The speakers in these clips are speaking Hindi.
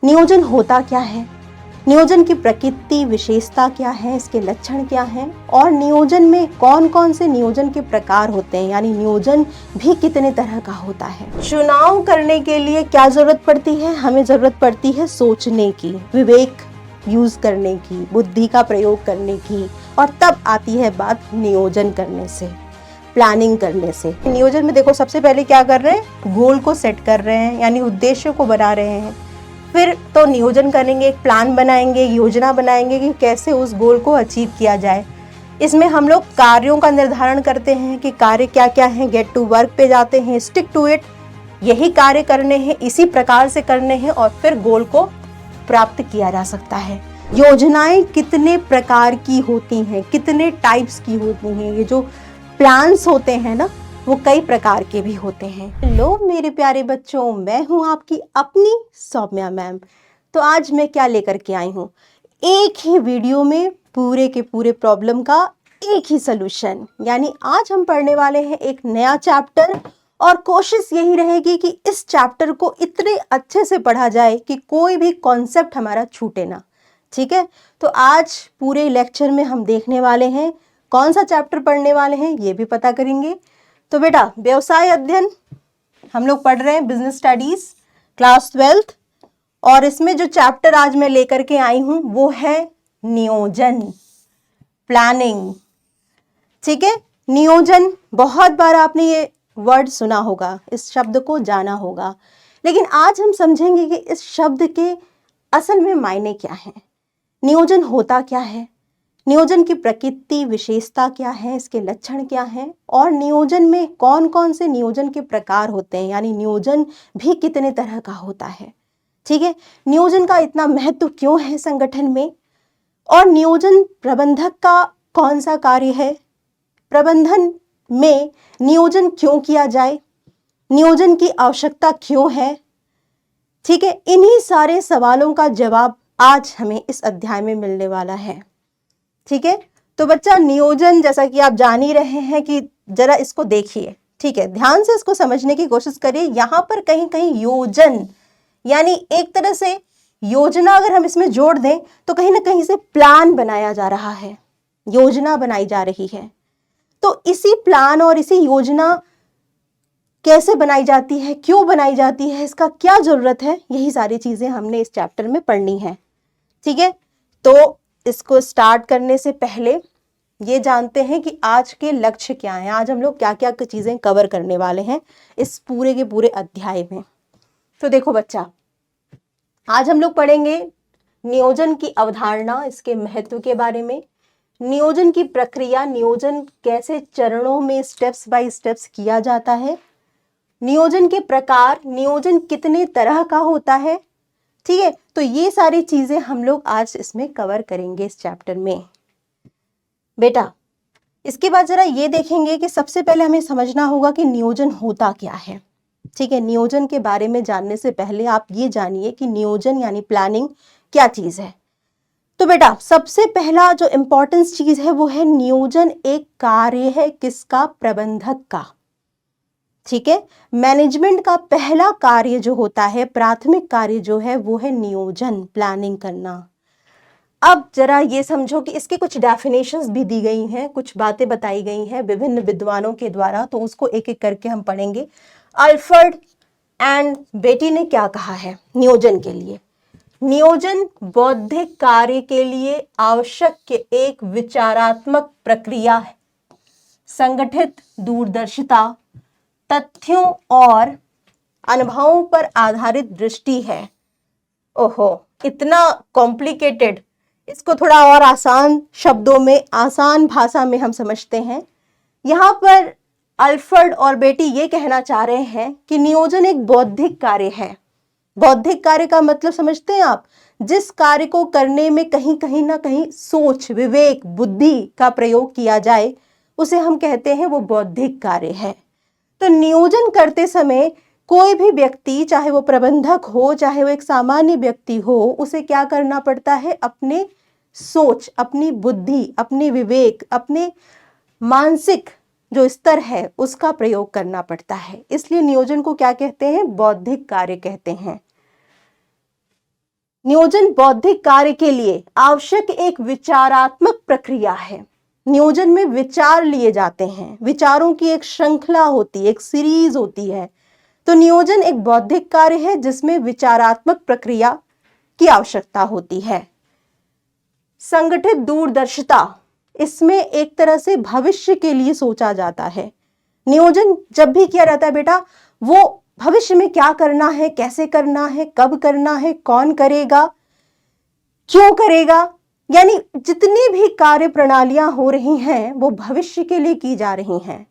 नियोजन होता क्या है, नियोजन की प्रकृति विशेषता क्या है, इसके लक्षण क्या हैं, और नियोजन में कौन कौन से नियोजन के प्रकार होते हैं, यानी नियोजन भी कितने तरह का होता है। चुनाव करने के लिए क्या जरूरत पड़ती है, हमें जरूरत पड़ती है सोचने की, विवेक यूज करने की, बुद्धि का प्रयोग करने की, और तब आती है बात नियोजन करने से, प्लानिंग करने से। नियोजन में देखो सबसे पहले क्या कर रहे हैं, गोल को सेट कर रहे हैं, यानी उद्देश्य को बना रहे हैं। फिर तो नियोजन करेंगे, एक प्लान बनाएंगे, योजना बनाएंगे कि कैसे उस गोल को अचीव किया जाए। इसमें हम लोग कार्यों का निर्धारण करते हैं कि कार्य क्या क्या हैं, गेट टू वर्क पे जाते हैं, स्टिक टू इट, यही कार्य करने हैं, इसी प्रकार से करने हैं, और फिर गोल को प्राप्त किया जा सकता है। योजनाएं कितने प्रकार की होती हैं, कितने टाइप्स की होती हैं, ये जो प्लान्स होते हैं ना, वो कई प्रकार के भी होते हैं। हेलो मेरे प्यारे बच्चों, मैं हूं आपकी अपनी सौम्या मैम। तो आज मैं क्या लेकर के आई हूं, एक ही वीडियो में पूरे के पूरे प्रॉब्लम का एक ही सलूशन। यानी आज हम पढ़ने वाले हैं एक नया चैप्टर, और कोशिश यही रहेगी कि इस चैप्टर को इतने अच्छे से पढ़ा जाए कि कोई भी कॉन्सेप्ट हमारा छूटे ना। ठीक है, तो आज पूरे लेक्चर में हम देखने वाले हैं कौन सा चैप्टर पढ़ने वाले हैं, ये भी पता करेंगे। तो बेटा, व्यवसाय अध्ययन हम लोग पढ़ रहे हैं, बिजनेस स्टडीज क्लास 12th, और इसमें जो चैप्टर आज मैं लेकर के आई हूं वो है नियोजन, प्लानिंग। ठीक है, नियोजन, बहुत बार आपने ये वर्ड सुना होगा, इस शब्द को जाना होगा, लेकिन आज हम समझेंगे कि इस शब्द के असल में मायने क्या हैं, नियोजन होता क्या है, नियोजन की प्रकृति विशेषता क्या है, इसके लक्षण क्या हैं, और नियोजन में कौन कौन से नियोजन के प्रकार होते हैं, यानी नियोजन भी कितने तरह का होता है। ठीक है, नियोजन का इतना महत्व क्यों है संगठन में, और नियोजन प्रबंधक का कौन सा कार्य है, प्रबंधन में नियोजन क्यों किया जाए, नियोजन की आवश्यकता क्यों है। ठीक है, इन्हीं सारे सवालों का जवाब आज हमें इस अध्याय में मिलने वाला है। ठीक है, तो बच्चा, नियोजन जैसा कि आप जान ही रहे हैं कि जरा इसको देखिए, ठीक है, ध्यान से इसको समझने की कोशिश करिए। यहां पर कहीं कहीं योजन, यानी एक तरह से योजना अगर हम इसमें जोड़ दें तो कहीं ना कहीं से प्लान बनाया जा रहा है, योजना बनाई जा रही है। तो इसी प्लान और इसी योजना कैसे बनाई जाती है, क्यों बनाई जाती है, इसका क्या जरूरत है, यही सारी चीजें हमने इस चैप्टर में पढ़नी है। ठीक है, तो इसको स्टार्ट करने से पहले ये जानते हैं कि आज के लक्ष्य क्या हैं, आज हम लोग क्या क्या चीजें कवर करने वाले हैं इस पूरे के पूरे अध्याय में। तो देखो बच्चा, आज हम लोग पढ़ेंगे नियोजन की अवधारणा, इसके महत्व के बारे में, नियोजन की प्रक्रिया, नियोजन कैसे चरणों में स्टेप्स बाय स्टेप्स किया जाता है, नियोजन के प्रकार, नियोजन कितने तरह का होता है। ठीक है, तो ये सारी चीजें हम लोग आज इसमें कवर करेंगे इस चैप्टर में। बेटा, इसके बाद जरा ये देखेंगे कि सबसे पहले हमें समझना होगा कि नियोजन होता क्या है। ठीक है, नियोजन के बारे में जानने से पहले आप ये जानिए कि नियोजन यानी प्लानिंग क्या चीज है। तो बेटा, सबसे पहला जो इंपॉर्टेंस चीज है वो है नियोजन एक कार्य है, किसका, प्रबंधक का। ठीक है, मैनेजमेंट का पहला कार्य जो होता है, प्राथमिक कार्य जो है वो है नियोजन, प्लानिंग करना। अब जरा ये समझो कि इसके कुछ डेफिनेशंस भी दी गई हैं, कुछ बातें बताई गई हैं विभिन्न विद्वानों के द्वारा, तो उसको एक एक करके हम पढ़ेंगे। अल्फ्रेड एंड बेटी ने क्या कहा है नियोजन के लिए, नियोजन बौद्धिक कार्य के लिए आवश्यक एक विचारात्मक प्रक्रिया है, संगठित दूरदर्शिता, तथ्यों और अनुभवों पर आधारित दृष्टि है। ओहो, इतना कॉम्प्लिकेटेड, इसको थोड़ा और आसान शब्दों में, आसान भाषा में हम समझते हैं। यहाँ पर अल्फ्रेड और बेटी ये कहना चाह रहे हैं कि नियोजन एक बौद्धिक कार्य है। बौद्धिक कार्य का मतलब समझते हैं आप, जिस कार्य को करने में कहीं कहीं ना कहीं सोच, विवेक, बुद्धि का प्रयोग किया जाए, उसे हम कहते हैं वो बौद्धिक कार्य है। तो नियोजन करते समय कोई भी व्यक्ति, चाहे वो प्रबंधक हो, चाहे वो एक सामान्य व्यक्ति हो, उसे क्या करना पड़ता है, अपने सोच, अपनी बुद्धि, अपने विवेक, अपने मानसिक जो स्तर है उसका प्रयोग करना पड़ता है। इसलिए नियोजन को क्या कहते हैं, बौद्धिक कार्य कहते हैं। नियोजन बौद्धिक कार्य के लिए आवश्यक एक विचारात्मक प्रक्रिया है। नियोजन में विचार लिए जाते हैं, विचारों की एक श्रृंखला होती है, एक सीरीज होती है। तो नियोजन एक बौद्धिक कार्य है जिसमें विचारात्मक प्रक्रिया की आवश्यकता होती है। संगठित दूरदर्शिता, इसमें एक तरह से भविष्य के लिए सोचा जाता है। नियोजन जब भी किया जाता है बेटा, वो भविष्य में क्या करना है, कैसे करना है, कब करना है, कौन करेगा, क्यों करेगा, यानी जितनी भी कार्य प्रणालियां हो रही हैं वो भविष्य के लिए की जा रही हैं।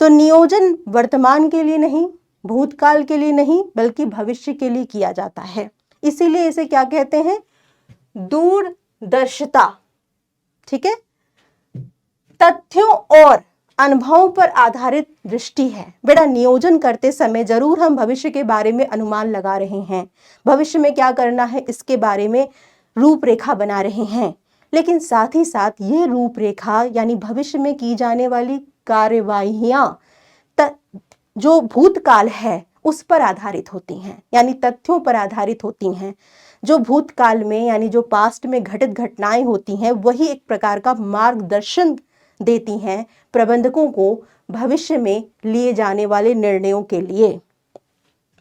तो नियोजन वर्तमान के लिए नहीं, भूतकाल के लिए नहीं, बल्कि भविष्य के लिए किया जाता है। इसीलिए इसे क्या कहते हैं? दूरदर्शिता। ठीक है। तथ्यों और अनुभवों पर आधारित दृष्टि है। बेटा, नियोजन करते समय जरूर हम भविष्य के बारे में अनुमान लगा रहे हैं, भविष्य में क्या करना है इसके बारे में रूपरेखा बना रहे हैं, लेकिन साथ ही साथ ये रूपरेखा यानी भविष्य में की जाने वाली कार्यवाहियां जो भूतकाल है उस पर आधारित होती हैं, यानी तथ्यों पर आधारित होती हैं। जो भूतकाल में यानी जो पास्ट में घटित घटनाएं होती हैं वही एक प्रकार का मार्गदर्शन देती हैं प्रबंधकों को भविष्य में लिए जाने वाले निर्णयों के लिए।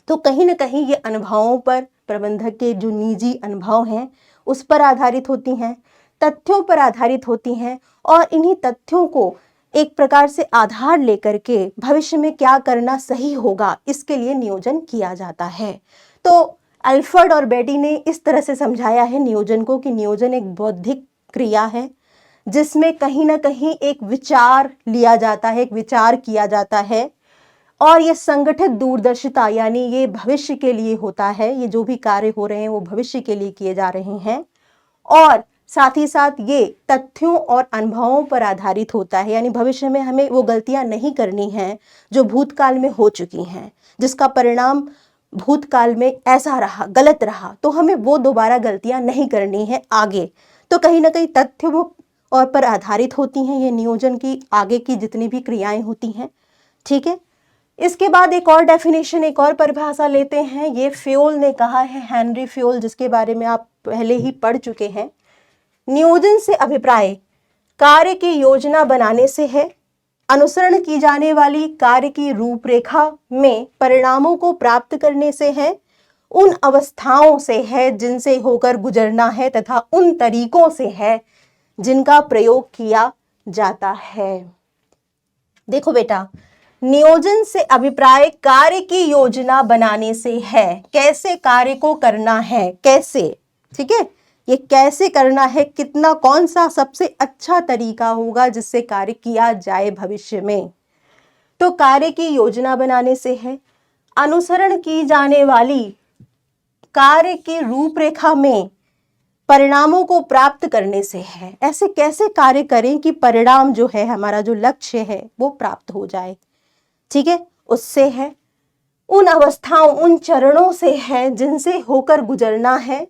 तो कहीं ना कहीं ये अनुभवों पर, प्रबंधक के जो निजी अनुभव हैं उस पर आधारित होती हैं, तथ्यों पर आधारित होती हैं, और इन्हीं तथ्यों को एक प्रकार से आधार लेकर के भविष्य में क्या करना सही होगा इसके लिए नियोजन किया जाता है। तो अल्फ्रेड और बेटी ने इस तरह से समझाया है नियोजन को कि नियोजन एक बौद्धिक क्रिया है जिसमें कहीं ना कहीं एक विचार लिया जाता है, एक विचार किया जाता है, और ये संगठित दूरदर्शिता यानी ये भविष्य के लिए होता है। ये जो भी कार्य हो रहे हैं वो भविष्य के लिए किए जा रहे हैं, और साथ ही साथ ये तथ्यों और अनुभवों पर आधारित होता है, यानी भविष्य में हमें वो गलतियां नहीं करनी हैं जो भूतकाल में हो चुकी हैं, जिसका परिणाम भूतकाल में ऐसा रहा, गलत रहा, तो हमें वो दोबारा गलतियां नहीं करनी है आगे। तो कहीं ना कहीं तथ्यों और पर आधारित होती हैं ये नियोजन की आगे की जितनी भी क्रियाएं होती हैं। ठीक है। इसके बाद एक और डेफिनेशन, एक और परिभाषा लेते हैं। ये फ्योल ने कहा है, हेनरी फ्योल, जिसके बारे में आप पहले ही पढ़ चुके हैं। नियोजन से अभिप्राय कार्य की योजना बनाने से है, अनुसरण की जाने वाली कार्य की रूपरेखा में परिणामों को प्राप्त करने से है, उन अवस्थाओं से है जिनसे होकर गुजरना है, तथा उन तरीकों से है जिनका प्रयोग किया जाता है। देखो बेटा, नियोजन से अभिप्राय कार्य की योजना बनाने से है, कैसे कार्य को करना है, कैसे, ठीक है, ये कैसे करना है, कितना, कौन सा सबसे अच्छा तरीका होगा जिससे कार्य किया जाए भविष्य में। तो कार्य की योजना बनाने से है, अनुसरण की जाने वाली कार्य की रूपरेखा में परिणामों को प्राप्त करने से है। ऐसे कैसे कार्य करें कि परिणाम जो है, हमारा जो लक्ष्य है वो प्राप्त हो जाए। ठीक है, उससे है, उन अवस्थाओं, उन चरणों से है जिनसे होकर गुजरना है।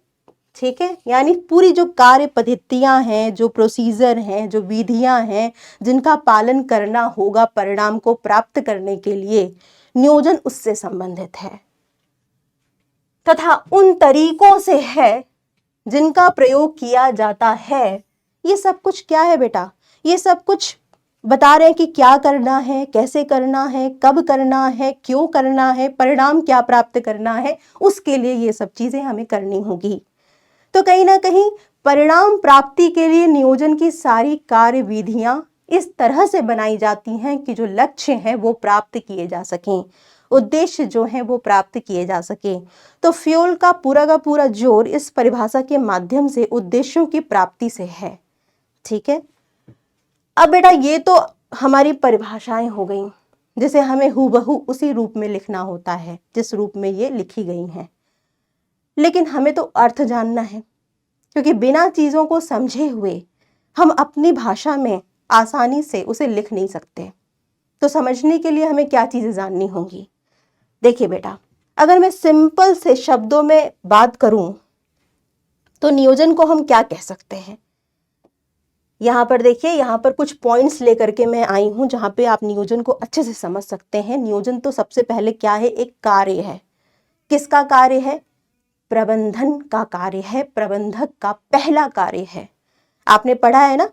ठीक है, यानी पूरी जो कार्य पद्धतियां हैं, जो प्रोसीजर हैं, जो विधियां हैं जिनका पालन करना होगा परिणाम को प्राप्त करने के लिए, नियोजन उससे संबंधित है। तथा उन तरीकों से है जिनका प्रयोग किया जाता है। ये सब कुछ क्या है बेटा? ये सब कुछ बता रहे हैं कि क्या करना है, कैसे करना है, कब करना है, क्यों करना है, परिणाम क्या प्राप्त करना है, उसके लिए ये सब चीजें हमें करनी होगी। तो कहीं ना कहीं परिणाम प्राप्ति के लिए नियोजन की सारी कार्य विधियां इस तरह से बनाई जाती हैं कि जो लक्ष्य हैं वो प्राप्त किए जा सकें, उद्देश्य जो हैं वो प्राप्त किए जा सके। तो फ्योल का पूरा जोर इस परिभाषा के माध्यम से उद्देश्यों की प्राप्ति से है। ठीक है। अब बेटा, ये तो हमारी परिभाषाएं हो गई जिसे हमें हूबहू उसी रूप में लिखना होता है जिस रूप में ये लिखी गई हैं, लेकिन हमें तो अर्थ जानना है, क्योंकि बिना चीजों को समझे हुए हम अपनी भाषा में आसानी से उसे लिख नहीं सकते। तो समझने के लिए हमें क्या चीजें जाननी होंगी? देखिए बेटा, अगर मैं सिंपल से शब्दों में बात करूं तो नियोजन को हम क्या कह सकते हैं? यहां पर देखिए, यहां पर कुछ पॉइंट्स लेकर के मैं आई हूं जहां पे आप नियोजन को अच्छे से समझ सकते हैं। नियोजन तो सबसे पहले क्या है? एक कार्य है। किसका कार्य है? प्रबंधन का कार्य है, प्रबंधक का पहला कार्य है। आपने पढ़ा है ना,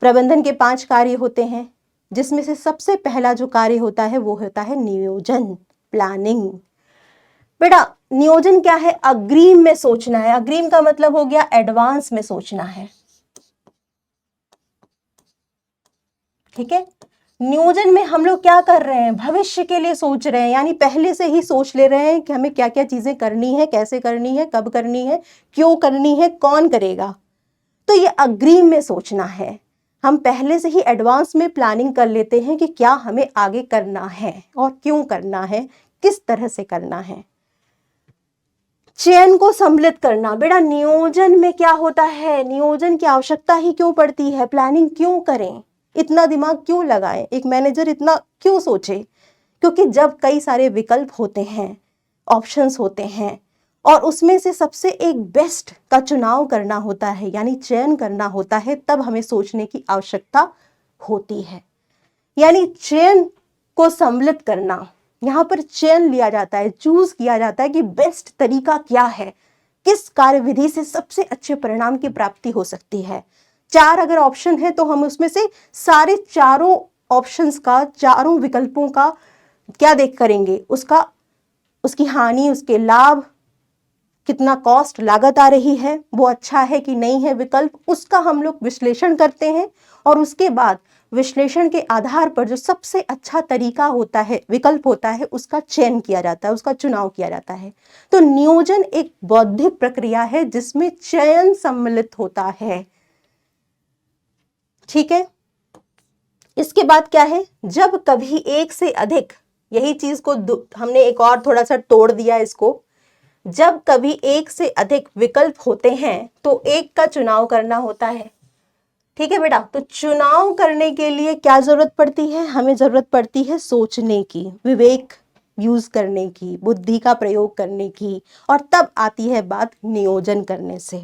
प्रबंधन के 5 कार्य होते हैं, जिसमें से सबसे पहला जो कार्य होता है वो होता है नियोजन, प्लानिंग। बेटा नियोजन क्या है? अग्रिम में सोचना है। अग्रिम का मतलब हो गया एडवांस में सोचना है, ठीक है। नियोजन में हम लोग क्या कर रहे हैं? भविष्य के लिए सोच रहे हैं, यानी पहले से ही सोच ले रहे हैं कि हमें क्या क्या चीजें करनी है, कैसे करनी है, कब करनी है, क्यों करनी है, कौन करेगा। तो ये अग्रिम में सोचना है। हम पहले से ही एडवांस में प्लानिंग कर लेते हैं कि क्या हमें आगे करना है और क्यों करना है, किस तरह से करना है। चयन को सम्मिलित करना। बेटा नियोजन में क्या होता है? नियोजन की आवश्यकता ही क्यों पड़ती है? प्लानिंग क्यों करें? इतना दिमाग क्यों लगाएं? एक मैनेजर इतना क्यों सोचे? क्योंकि जब कई सारे विकल्प होते हैं, ऑप्शंस होते हैं, और उसमें से सबसे एक बेस्ट का चुनाव करना होता है, यानी चयन करना होता है, तब हमें सोचने की आवश्यकता होती है। यानी चयन को सम्मिलित करना, यहाँ पर चयन लिया जाता है, चूज किया जाता है कि बेस्ट तरीका क्या है, किस कार्यविधि से सबसे अच्छे परिणाम की प्राप्ति हो सकती है। 4 अगर ऑप्शन है तो हम उसमें से सारे चारों ऑप्शंस का, चारों विकल्पों का क्या देख करेंगे? उसकी हानि, उसके लाभ, कितना कॉस्ट, लागत आ रही है, वो अच्छा है कि नहीं है विकल्प, उसका हम लोग विश्लेषण करते हैं। और उसके बाद विश्लेषण के आधार पर जो सबसे अच्छा तरीका होता है, विकल्प होता है, उसका चयन किया जाता है, उसका चुनाव किया जाता है। तो नियोजन एक बौद्धिक प्रक्रिया है जिसमें चयन सम्मिलित होता है, ठीक है। इसके बाद क्या है? जब कभी एक से अधिक, यही चीज को हमने एक और थोड़ा सा तोड़ दिया इसको, जब कभी एक से अधिक विकल्प होते हैं तो एक का चुनाव करना होता है, ठीक है बेटा। तो चुनाव करने के लिए क्या जरूरत पड़ती है? हमें जरूरत पड़ती है सोचने की, विवेक यूज करने की, बुद्धि का प्रयोग करने की, और तब आती है बात नियोजन करने से,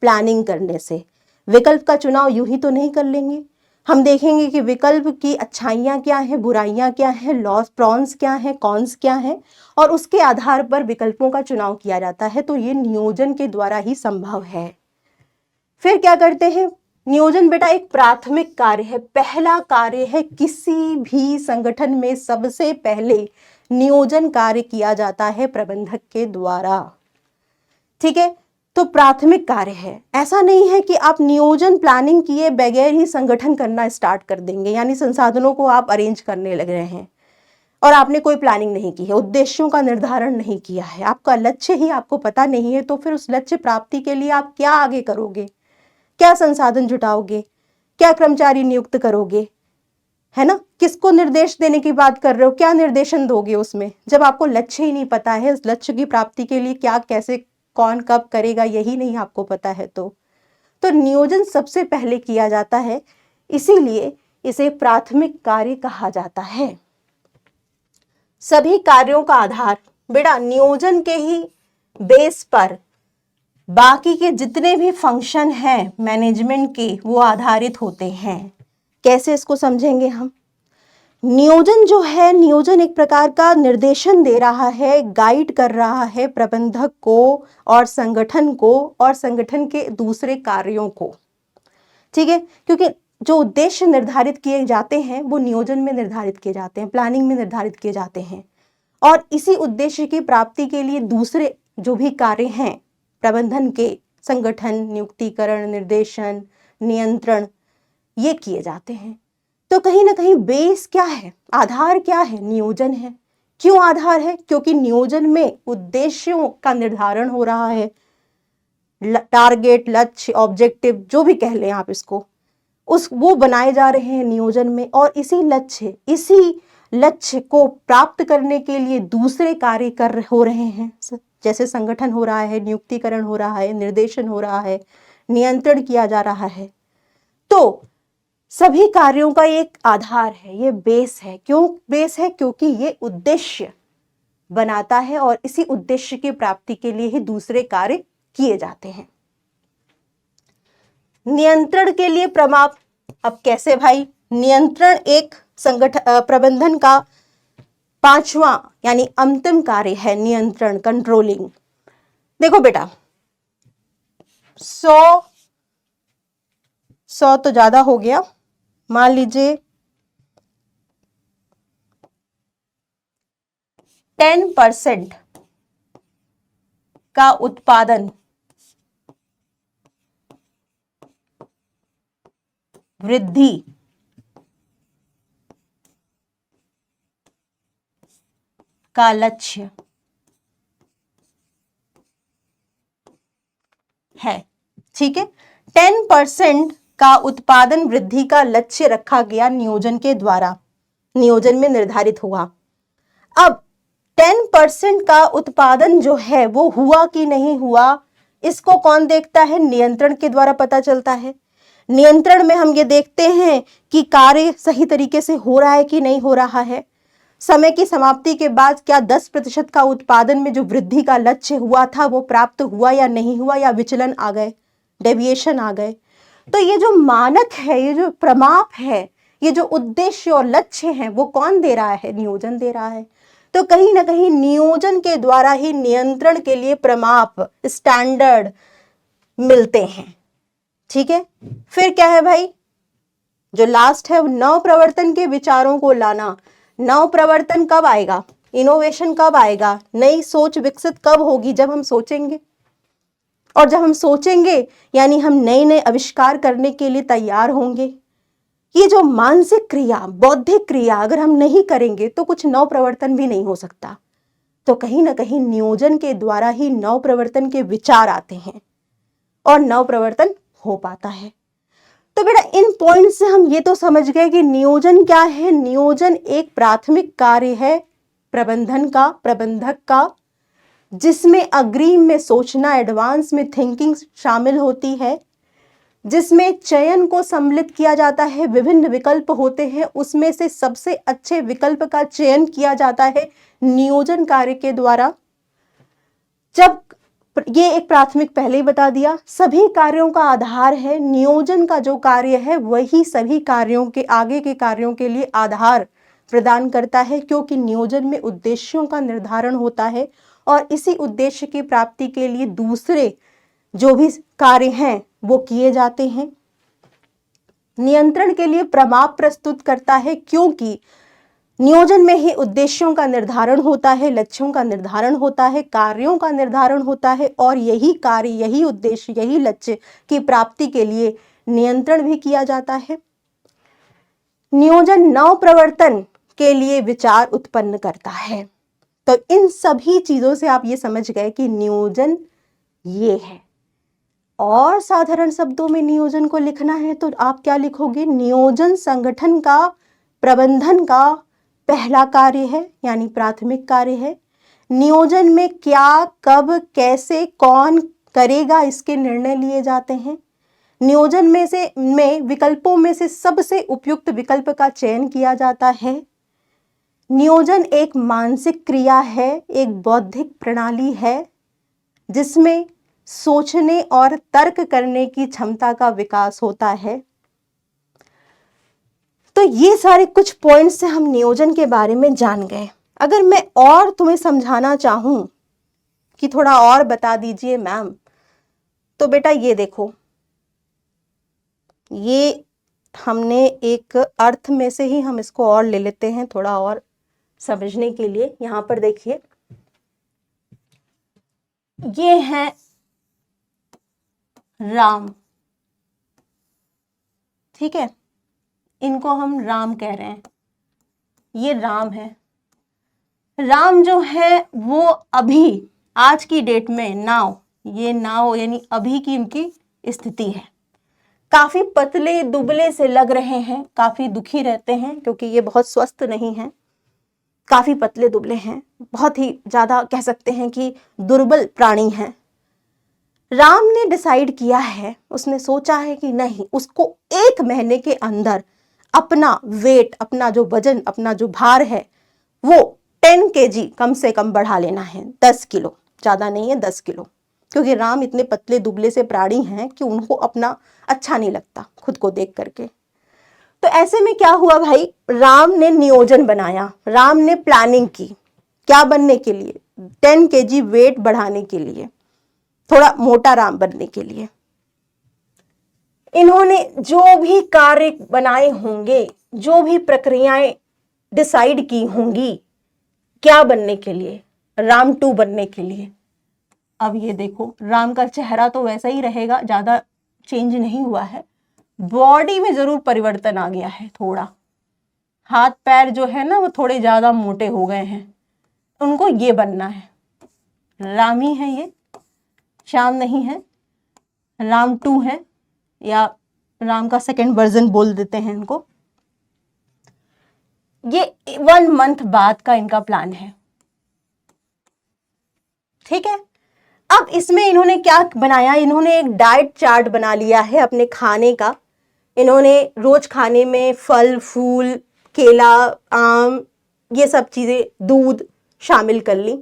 प्लानिंग करने से। विकल्प का चुनाव यूं ही तो नहीं कर लेंगे। हम देखेंगे कि विकल्प की अच्छाइयाँ क्या हैं, बुराइयाँ क्या हैं, लॉस प्रॉन्स क्या हैं, कॉन्स क्या हैं, और उसके आधार पर विकल्पों का चुनाव किया जाता है। तो ये नियोजन के द्वारा ही संभव है। फिर क्या करते हैं? नियोजन बेटा एक प्राथमिक कार्य है, पहला कार्य है। किसी भी संगठन में सबसे पहले नियोजन कार्य किया जाता है प्रबंधक के द्वारा, ठीक है। तो प्राथमिक कार्य है। ऐसा नहीं है कि आप नियोजन प्लानिंग किए बगैर ही संगठन करना स्टार्ट कर देंगे, यानी संसाधनों को आप अरेंज करने लग रहे हैं और आपने कोई प्लानिंग नहीं की है, उद्देश्यों का निर्धारण नहीं किया है, आपका लक्ष्य ही आपको पता नहीं है। तो फिर उस लक्ष्य प्राप्ति के लिए आप क्या आगे करोगे? क्या संसाधन जुटाओगे? क्या कर्मचारी नियुक्त करोगे? है ना? किसको निर्देश देने की बात कर रहे हो? क्या निर्देशन दोगे उसमें, जब आपको लक्ष्य ही नहीं पता है? उस लक्ष्य की प्राप्ति के लिए क्या, कैसे, कौन, कब करेगा, यही नहीं आपको पता है। तो नियोजन सबसे पहले किया जाता है, इसीलिए इसे प्राथमिक कार्य कहा जाता है। सभी कार्यों का आधार बेटा नियोजन के ही बेस पर बाकी के जितने भी फंक्शन हैं मैनेजमेंट के, वो आधारित होते हैं। कैसे इसको समझेंगे हम? नियोजन जो है, नियोजन एक प्रकार का निर्देशन दे रहा है, गाइड कर रहा है प्रबंधक को और संगठन को और संगठन के दूसरे कार्यों को, ठीक है। क्योंकि जो उद्देश्य निर्धारित किए जाते हैं वो नियोजन में निर्धारित किए जाते हैं, प्लानिंग में निर्धारित किए जाते हैं, और इसी उद्देश्य की प्राप्ति के लिए दूसरे जो भी कार्य हैं प्रबंधन के, संगठन, नियुक्तिकरण, निर्देशन, नियंत्रण, ये किए जाते हैं। तो कहीं ना कहीं बेस क्या है, आधार क्या है? नियोजन है। क्यों आधार है? क्योंकि नियोजन में उद्देश्यों का निर्धारण हो रहा है, टारगेट, लक्ष्य, ऑब्जेक्टिव, जो भी कह लें आप इसको, वो बनाए जा रहे हैं नियोजन में। और इसी लक्ष्य को प्राप्त करने के लिए दूसरे कार्य हो रहे हैं, जैसे संगठन हो रहा है, नियुक्तिकरण हो रहा है, निर्देशन हो रहा है, नियंत्रण किया जा रहा है। तो सभी कार्यों का एक आधार है, ये बेस है। क्यों बेस है? क्योंकि ये उद्देश्य बनाता है और इसी उद्देश्य की प्राप्ति के लिए ही दूसरे कार्य किए जाते हैं। नियंत्रण के लिए प्रमाप, अब कैसे भाई? नियंत्रण एक प्रबंधन का 5वां यानी अंतिम कार्य है, नियंत्रण, कंट्रोलिंग। देखो बेटा, 100 तो ज्यादा हो गया, मान लीजिए 10% का उत्पादन वृद्धि का लक्ष्य है। ठीक है, 10% का उत्पादन वृद्धि का लक्ष्य रखा गया नियोजन के द्वारा, नियोजन में निर्धारित हुआ। अब 10% का उत्पादन जो है वो हुआ कि नहीं हुआ, इसको कौन देखता है? नियंत्रण के द्वारा पता चलता है। नियंत्रण में हम ये देखते हैं कि कार्य सही तरीके से हो रहा है कि नहीं हो रहा है। समय की समाप्ति के बाद क्या 10% का उत्पादन में जो वृद्धि का लक्ष्य हुआ था वो प्राप्त हुआ या नहीं हुआ, या विचलन आ गए, डेविएशन आ गए। तो ये जो मानक है, ये जो प्रमाप है, ये जो उद्देश्य और लक्ष्य है, वो कौन दे रहा है? नियोजन दे रहा है। तो कहीं ना कहीं नियोजन के द्वारा ही नियंत्रण के लिए प्रमाप, स्टैंडर्ड मिलते हैं। ठीक है, फिर क्या है भाई, जो लास्ट है, नव प्रवर्तन के विचारों को लाना। नव प्रवर्तन कब आएगा? इनोवेशन कब आएगा? नई सोच विकसित कब होगी? जब हम सोचेंगे, और जब हम सोचेंगे यानी हम नए नए आविष्कार करने के लिए तैयार होंगे। ये जो मानसिक क्रिया, बौद्धिक क्रिया अगर हम नहीं करेंगे तो कुछ नव प्रवर्तन भी नहीं हो सकता। तो कहीं ना कहीं नियोजन के द्वारा ही नव प्रवर्तन के विचार आते हैं और नव प्रवर्तन हो पाता है। तो बेटा, इन पॉइंट से हम ये तो समझ गए कि नियोजन क्या है। नियोजन एक प्राथमिक कार्य है प्रबंधन का, प्रबंधक का, जिसमें अग्रिम में सोचना, एडवांस में थिंकिंग शामिल होती है, जिसमें चयन को सम्मिलित किया जाता है। विभिन्न विकल्प होते हैं, उसमें से सबसे अच्छे विकल्प का चयन किया जाता है नियोजन कार्य के द्वारा। जब ये एक प्राथमिक पहले ही बता दिया, सभी कार्यों का आधार है नियोजन का जो कार्य है, वही सभी कार्यों के आगे के कार्यों के लिए आधार प्रदान करता है, क्योंकि नियोजन में उद्देश्यों का निर्धारण होता है और इसी उद्देश्य की प्राप्ति के लिए दूसरे जो भी कार्य हैं वो किए जाते हैं। नियंत्रण के लिए प्रमाप प्रस्तुत करता है, क्योंकि नियोजन में ही उद्देश्यों का निर्धारण होता है, लक्ष्यों का निर्धारण होता है, कार्यों का निर्धारण होता है, और यही कार्य, यही उद्देश्य, यही लक्ष्य की प्राप्ति के लिए नियंत्रण भी किया जाता है। नियोजन नव प्रवर्तन के लिए विचार उत्पन्न करता है। तो इन सभी चीजों से आप ये समझ गए कि नियोजन ये है। और साधारण शब्दों में नियोजन को लिखना है तो आप क्या लिखोगे? नियोजन संगठन का, प्रबंधन का पहला कार्य है, यानी प्राथमिक कार्य है। नियोजन में क्या, कब, कैसे, कौन करेगा, इसके निर्णय लिए जाते हैं। नियोजन में विकल्पों में से सबसे उपयुक्त विकल्प का चयन किया जाता है। नियोजन एक मानसिक क्रिया है, एक बौद्धिक प्रणाली है, जिसमें सोचने और तर्क करने की क्षमता का विकास होता है। तो ये सारे कुछ पॉइंट्स से हम नियोजन के बारे में जान गए। अगर मैं और तुम्हें समझाना चाहूं कि थोड़ा और बता दीजिए मैम, तो बेटा ये देखो, ये हमने एक अर्थ में से ही हम इसको और ले लेते हैं थोड़ा और समझने के लिए। यहां पर देखिए, ये है राम, ठीक है, इनको हम राम कह रहे हैं। ये राम है। राम जो है वो अभी आज की डेट में नाव, ये नाव यानी अभी की इनकी स्थिति है। काफी पतले दुबले से लग रहे हैं, काफी दुखी रहते हैं क्योंकि ये बहुत स्वस्थ नहीं है, काफी पतले दुबले हैं, बहुत ही ज्यादा कह सकते हैं कि दुर्बल प्राणी हैं। राम ने डिसाइड किया है, उसने सोचा है कि नहीं, उसको 1 महीने के अंदर अपना वेट, अपना जो वजन, अपना जो भार है वो 10 kg कम से कम बढ़ा लेना है। 10 किलो, ज्यादा नहीं है, 10 किलो, क्योंकि राम इतने पतले दुबले से प्राणी हैं कि उनको अपना अच्छा नहीं लगता खुद को देख करके। तो ऐसे में क्या हुआ भाई, राम ने नियोजन बनाया, राम ने प्लानिंग की, क्या बनने के लिए? 10 kg वेट बढ़ाने के लिए। थोड़ा मोटा राम बनने के लिए। इन्होंने जो भी कार्य बनाए होंगे, जो भी प्रक्रियाएं डिसाइड की होंगी, क्या बनने के लिए? राम 2 बनने के लिए। अब ये देखो, राम का चेहरा तो वैसा ही रहेगा, ज्यादा चेंज नहीं हुआ है, बॉडी में जरूर परिवर्तन आ गया है थोड़ा। हाथ पैर जो है ना वो थोड़े ज्यादा मोटे हो गए हैं, उनको ये बनना है। राम ही है ये, श्याम नहीं है, राम 2 है, या राम का सेकंड वर्जन बोल देते हैं इनको। ये 1 मंथ बाद का इनका प्लान है, ठीक है। अब इसमें इन्होंने क्या बनाया, इन्होंने एक डाइट चार्ट बना लिया है अपने खाने का। इन्होंने रोज खाने में फल फूल, केला, आम, ये सब चीजें, दूध शामिल कर ली।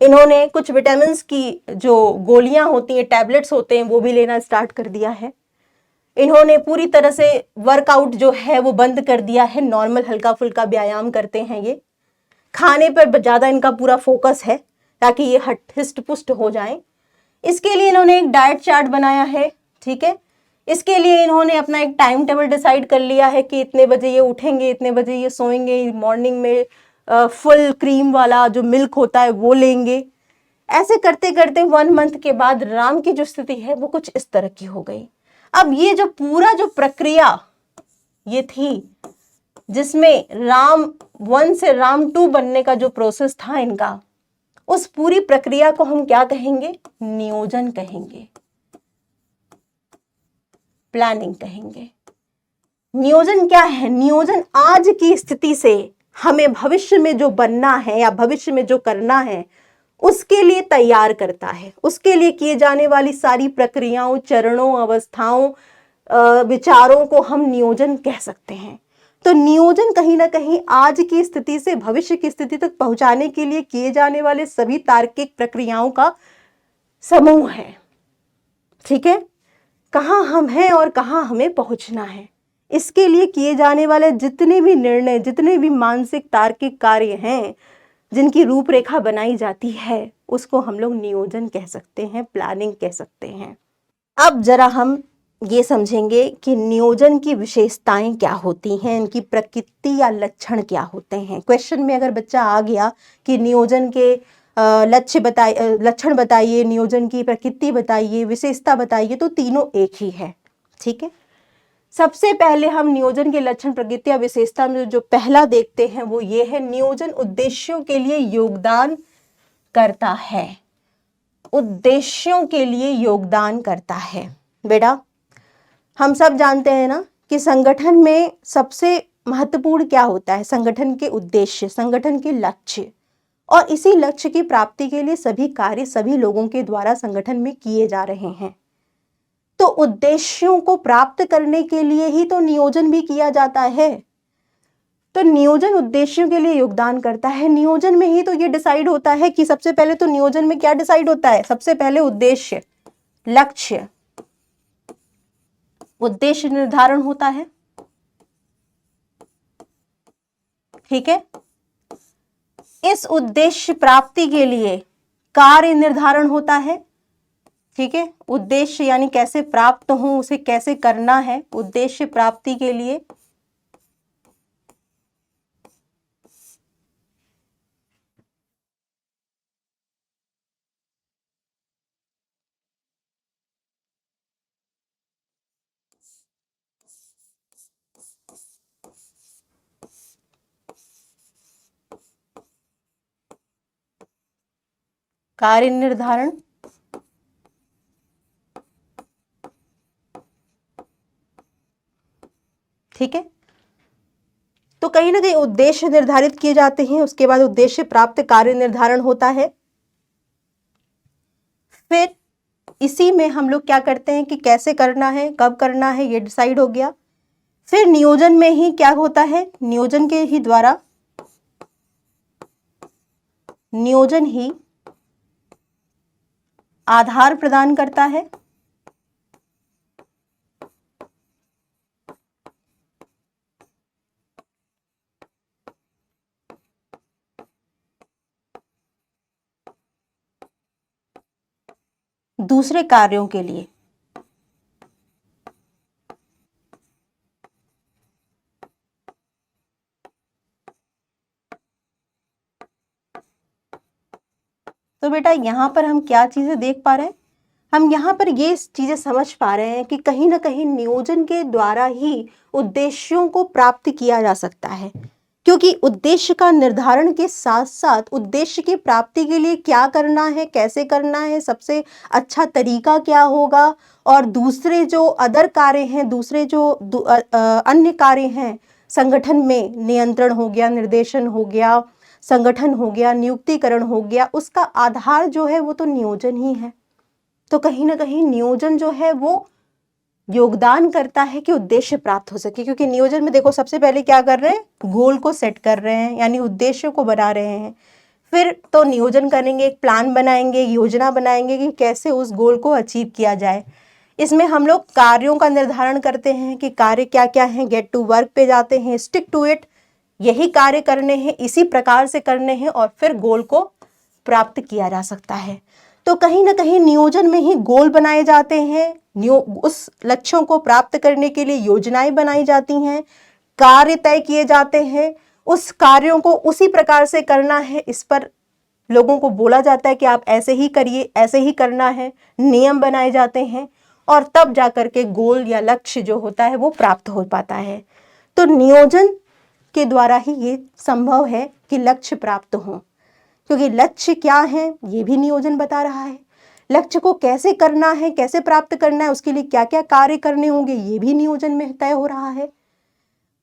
इन्होंने कुछ विटामिन की जो गोलियां होती हैं, टैबलेट्स होते हैं, वो भी लेना स्टार्ट कर दिया है। इन्होंने पूरी तरह से वर्कआउट जो है वो बंद कर दिया है, नॉर्मल हल्का फुल्का व्यायाम करते हैं ये। खाने पर ज्यादा इनका पूरा फोकस है ताकि ये हिस्ट पुष्ट हो जाए। इसके लिए इन्होंने एक डाइट चार्ट बनाया है, ठीक है। इसके लिए इन्होंने अपना एक टाइम टेबल डिसाइड कर लिया है कि इतने बजे ये उठेंगे, इतने बजे ये सोएंगे, मॉर्निंग में फुल क्रीम वाला जो मिल्क होता है वो लेंगे। ऐसे करते करते 1 मंथ के बाद राम की जो स्थिति है वो कुछ इस तरह की हो गई। अब ये जो पूरा जो प्रक्रिया ये थी, जिसमें राम 1 से राम 2 बनने का जो प्रोसेस था इनका, उस पूरी प्रक्रिया को हम क्या कहेंगे? नियोजन कहेंगे, प्लानिंग कहेंगे। नियोजन क्या है? नियोजन आज की स्थिति से हमें भविष्य में जो बनना है या भविष्य में जो करना है उसके लिए तैयार करता है। उसके लिए किए जाने वाली सारी प्रक्रियाओं, चरणों, अवस्थाओं, विचारों को हम नियोजन कह सकते हैं। तो नियोजन कहीं ना कहीं आज की स्थिति से भविष्य की स्थिति तक पहुंचाने के लिए किए जाने वाले सभी तार्किक प्रक्रियाओं का समूह है, ठीक है। कहां हम हैं और कहां हमें पहुंचना है, इसके लिए किए जाने वाले जितने भी निर्णय, जितने भी मानसिक तार्किक कार्य हैं, जिनकी रूपरेखा बनाई जाती है, उसको हम लोग नियोजन कह सकते हैं, प्लानिंग कह सकते हैं। अब जरा हम ये समझेंगे कि नियोजन की विशेषताएं क्या होती हैं, इनकी प्रकृति या लक्षण क्या होते हैं। क्वेश्चन में अगर बच्चा आ गया कि नियोजन के लक्षण बताइए, नियोजन की प्रकृति बताइए, विशेषता बताइए, तो तीनों एक ही है, ठीक है। सबसे पहले हम नियोजन के लक्षण, प्रकृति या विशेषता में जो पहला देखते हैं वो ये है, नियोजन उद्देश्यों के लिए योगदान करता है। उद्देश्यों के लिए योगदान करता है। बेटा हम सब जानते हैं ना कि संगठन में सबसे महत्वपूर्ण क्या होता है? संगठन के उद्देश्य, संगठन के लक्ष्य, और इसी लक्ष्य की प्राप्ति के लिए सभी कार्य सभी लोगों के द्वारा संगठन में किए जा रहे हैं। तो उद्देश्यों को प्राप्त करने के लिए ही तो नियोजन भी किया जाता है। तो नियोजन उद्देश्यों के लिए योगदान करता है। नियोजन में ही तो ये डिसाइड होता है कि सबसे पहले तो नियोजन में क्या डिसाइड होता है? सबसे पहले उद्देश्य, लक्ष्य, उद्देश्य निर्धारण होता है, ठीक है। इस उद्देश्य प्राप्ति के लिए कार्य निर्धारण होता है, ठीक है। उद्देश्य यानी कैसे प्राप्त हो, उसे कैसे करना है, उद्देश्य प्राप्ति के लिए कार्य निर्धारण, ठीक है। तो कहीं ना कहीं उद्देश्य निर्धारित किए जाते हैं, उसके बाद उद्देश्य प्राप्त कार्य निर्धारण होता है। फिर इसी में हम लोग क्या करते हैं कि कैसे करना है, कब करना है, ये डिसाइड हो गया। फिर नियोजन में ही क्या होता है? नियोजन के ही द्वारा, नियोजन ही आधार प्रदान करता है, दूसरे कार्यों के लिए। तो बेटा यहाँ पर हम क्या चीजें देख पा रहे हैं, हम यहाँ पर ये चीजें समझ पा रहे हैं कि कहीं ना कहीं नियोजन के द्वारा ही उद्देश्यों को प्राप्त किया जा सकता है, क्योंकि उद्देश्य का निर्धारण के साथ साथ उद्देश्य की प्राप्ति के लिए क्या करना है, कैसे करना है, सबसे अच्छा तरीका क्या होगा, और दूसरे जो अदर कार्य हैं, दूसरे जो अन्य कार्य हैं संगठन में, नियंत्रण हो गया, निर्देशन हो गया, संगठन हो गया, नियुक्तिकरण हो गया, उसका आधार जो है वो तो नियोजन ही है। तो कहीं ना कहीं नियोजन जो है वो योगदान करता है कि उद्देश्य प्राप्त हो सके, क्योंकि नियोजन में देखो सबसे पहले क्या कर रहे हैं, गोल को सेट कर रहे हैं, यानी उद्देश्य को बना रहे हैं। फिर तो नियोजन करेंगे, एक प्लान बनाएंगे, योजना बनाएंगे कि कैसे उस गोल को अचीव किया जाए। इसमें हम लोग कार्यों का निर्धारण करते हैं कि कार्य क्या क्या हैं, गेट टू वर्क पे जाते हैं, स्टिक टू इट, यही कार्य करने हैं, इसी प्रकार से करने हैं, और फिर गोल को प्राप्त किया जा सकता है। तो कहीं ना कहीं नियोजन में ही गोल बनाए जाते हैं, उस लक्ष्यों को प्राप्त करने के लिए योजनाएं बनाई जाती हैं, कार्य तय किए जाते हैं, उस कार्यों को उसी प्रकार से करना है, इस पर लोगों को बोला जाता है कि आप ऐसे ही करिए, ऐसे ही करना है, नियम बनाए जाते हैं, और तब जाकर के गोल या लक्ष्य जो होता है वो प्राप्त हो पाता है। तो नियोजन के द्वारा ही ये संभव है कि लक्ष्य प्राप्त हो, क्योंकि लक्ष्य क्या है ये भी नियोजन बता रहा है, लक्ष्य को कैसे करना है, कैसे प्राप्त करना है, उसके लिए क्या क्या कार्य करने होंगे ये भी नियोजन में तय हो रहा है।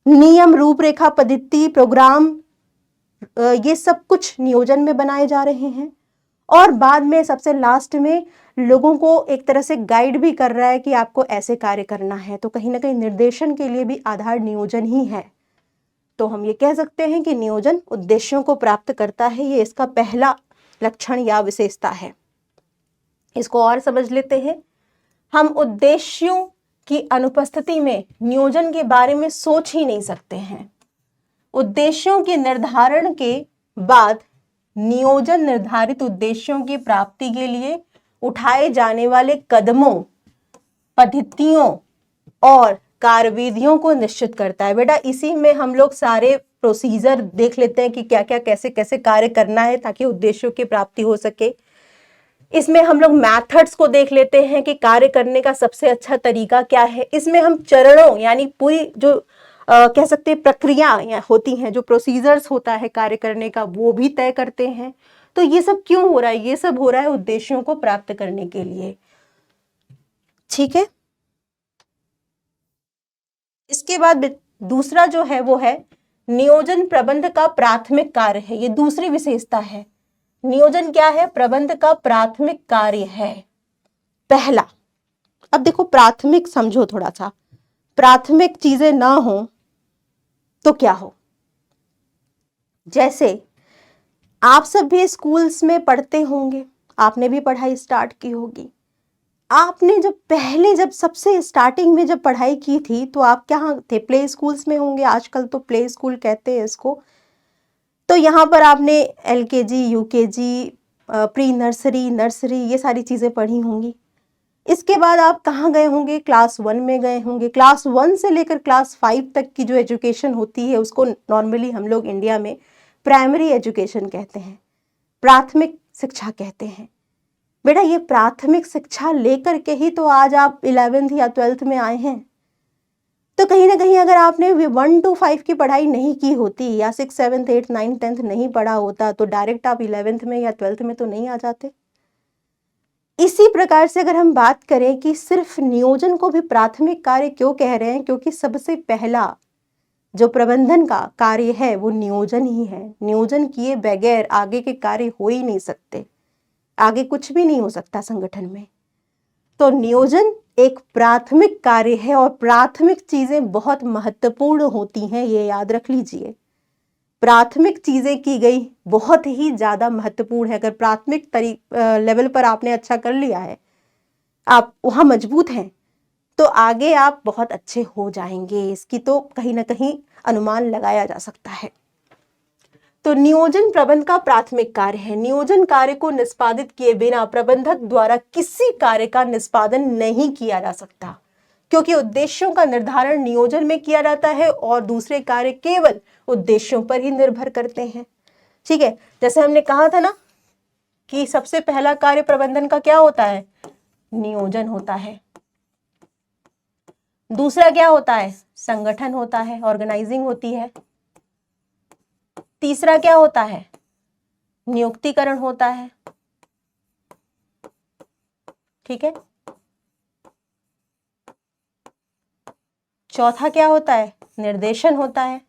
नियम, रूपरेखा, पद्धति, प्रोग्राम, ये सब कुछ नियोजन में बनाए जा रहे हैं, और बाद में सबसे लास्ट में लोगों को एक तरह से गाइड भी कर रहा है कि आपको ऐसे कार्य करना है। तो कहीं ना कहीं निर्देशन के लिए भी आधार नियोजन ही है। तो हम ये कह सकते हैं कि नियोजन उद्देश्यों को प्राप्त करता है, ये इसका पहला लक्षण या विशेषता है। इसको और समझ लेते हैं। हम उद्देश्यों की अनुपस्थिति में नियोजन के बारे में सोच ही नहीं सकते हैं। उद्देश्यों के निर्धारण के बाद नियोजन निर्धारित उद्देश्यों की प्राप्ति के लिए उठाए जाने वाले कदमों, पद्धतियों और कार्यविधियों को निश्चित करता है। बेटा इसी में हम लोग सारे प्रोसीजर देख लेते हैं कि क्या क्या कैसे कैसे कार्य करना है ताकि उद्देश्यों की प्राप्ति हो सके। इसमें हम लोग मेथड्स को देख लेते हैं कि कार्य करने का सबसे अच्छा तरीका क्या है। इसमें हम चरणों यानी पूरी जो कह सकते हैं प्रक्रिया होती हैं, जो प्रोसीजर्स होता है कार्य करने का, वो भी तय करते हैं। तो ये सब क्यों हो रहा है? ये सब हो रहा है उद्देश्यों को प्राप्त करने के लिए। ठीक है, इसके बाद दूसरा जो है वो है नियोजन प्रबंध का प्राथमिक कार्य है। ये दूसरी विशेषता है। नियोजन क्या है? प्रबंध का प्राथमिक कार्य है पहला। अब देखो प्राथमिक समझो थोड़ा सा, प्राथमिक चीजें ना हो तो क्या हो? जैसे आप सब भी स्कूल्स में पढ़ते होंगे, आपने भी पढ़ाई स्टार्ट की होगी। आपने जब सबसे स्टार्टिंग में जब पढ़ाई की थी तो आप कहाँ थे? प्ले स्कूल्स में होंगे, आजकल तो प्ले स्कूल कहते हैं इसको। तो यहाँ पर आपने LKG, UKG, pre nursery, nursery, ये सारी चीज़ें पढ़ी होंगी। इसके बाद आप कहाँ गए होंगे? क्लास 1 में गए होंगे। क्लास 1 से लेकर क्लास 5 तक की जो एजुकेशन होती है उसको नॉर्मली हम लोग इंडिया में प्राइमरी एजुकेशन कहते हैं, प्राथमिक शिक्षा कहते हैं। बेटा ये प्राथमिक शिक्षा लेकर के ही तो आज आप 11th या 12th में आए हैं। तो कहीं ना कहीं अगर आपने 1 to 5 की पढ़ाई नहीं की होती या 6, 7, 8, 9, 10th नहीं पढ़ा होता तो डायरेक्ट आप 11th में या 12th में तो नहीं आ जाते। इसी प्रकार से अगर हम बात करें कि सिर्फ नियोजन को भी प्राथमिक कार्य क्यों कह रहे हैं, क्योंकि सबसे पहला जो प्रबंधन का कार्य है वो नियोजन ही है। नियोजन किए बगैर आगे के कार्य हो ही नहीं सकते, आगे कुछ भी नहीं हो सकता संगठन में। तो नियोजन एक प्राथमिक कार्य है और प्राथमिक चीजें बहुत महत्वपूर्ण होती हैं, ये याद रख लीजिए। प्राथमिक चीजें की गई बहुत ही ज्यादा महत्वपूर्ण है। अगर प्राथमिक लेवल पर आपने अच्छा कर लिया है, आप वहां मजबूत हैं, तो आगे आप बहुत अच्छे हो जाएंगे। इसकी तो कहीं ना कहीं अनुमान लगाया जा सकता है। तो नियोजन प्रबंध का प्राथमिक कार्य है। नियोजन कार्य को निष्पादित किए बिना प्रबंधक द्वारा किसी कार्य का निष्पादन नहीं किया जा सकता, क्योंकि उद्देश्यों का निर्धारण नियोजन में किया जाता है और दूसरे कार्य केवल उद्देश्यों पर ही निर्भर करते हैं। ठीक है, जैसे हमने कहा था ना कि सबसे पहला कार्य प्रबंधन का क्या होता है? नियोजन होता है। दूसरा क्या होता है? संगठन होता है, ऑर्गेनाइजिंग होती है। तीसरा क्या होता है? नियुक्तिकरण होता है। ठीक है, चौथा क्या होता है? निर्देशन होता है।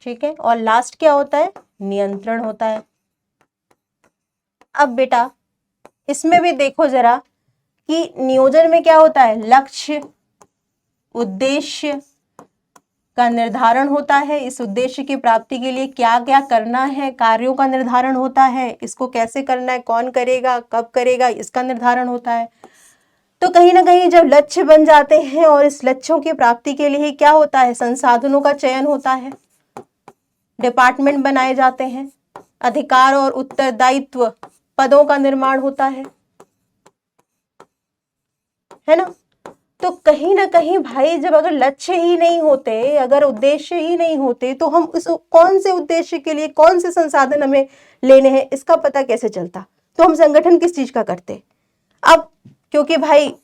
ठीक है, और लास्ट क्या होता है? नियंत्रण होता है। अब बेटा इसमें भी देखो जरा कि नियोजन में क्या होता है? लक्ष्य, उद्देश्य का निर्धारण होता है। इस उद्देश्य की प्राप्ति के लिए क्या क्या करना है, कार्यों का निर्धारण होता है। इसको कैसे करना है, कौन करेगा, कब करेगा, इसका निर्धारण होता है। तो कहीं ना कहीं जब लक्ष्य बन जाते हैं और इस लक्ष्यों की प्राप्ति के लिए क्या होता है? संसाधनों का चयन होता है, डिपार्टमेंट बनाए जाते हैं, अधिकार और उत्तरदायित्व पदों का निर्माण होता है ना। तो कहीं ना कहीं भाई जब अगर लक्ष्य ही नहीं होते, अगर उद्देश्य ही नहीं होते, तो हम इस कौन से उद्देश्य के लिए कौन से संसाधन हमें लेने हैं इसका पता कैसे चलता? तो हम संगठन किस चीज का करते? अब क्योंकि भाई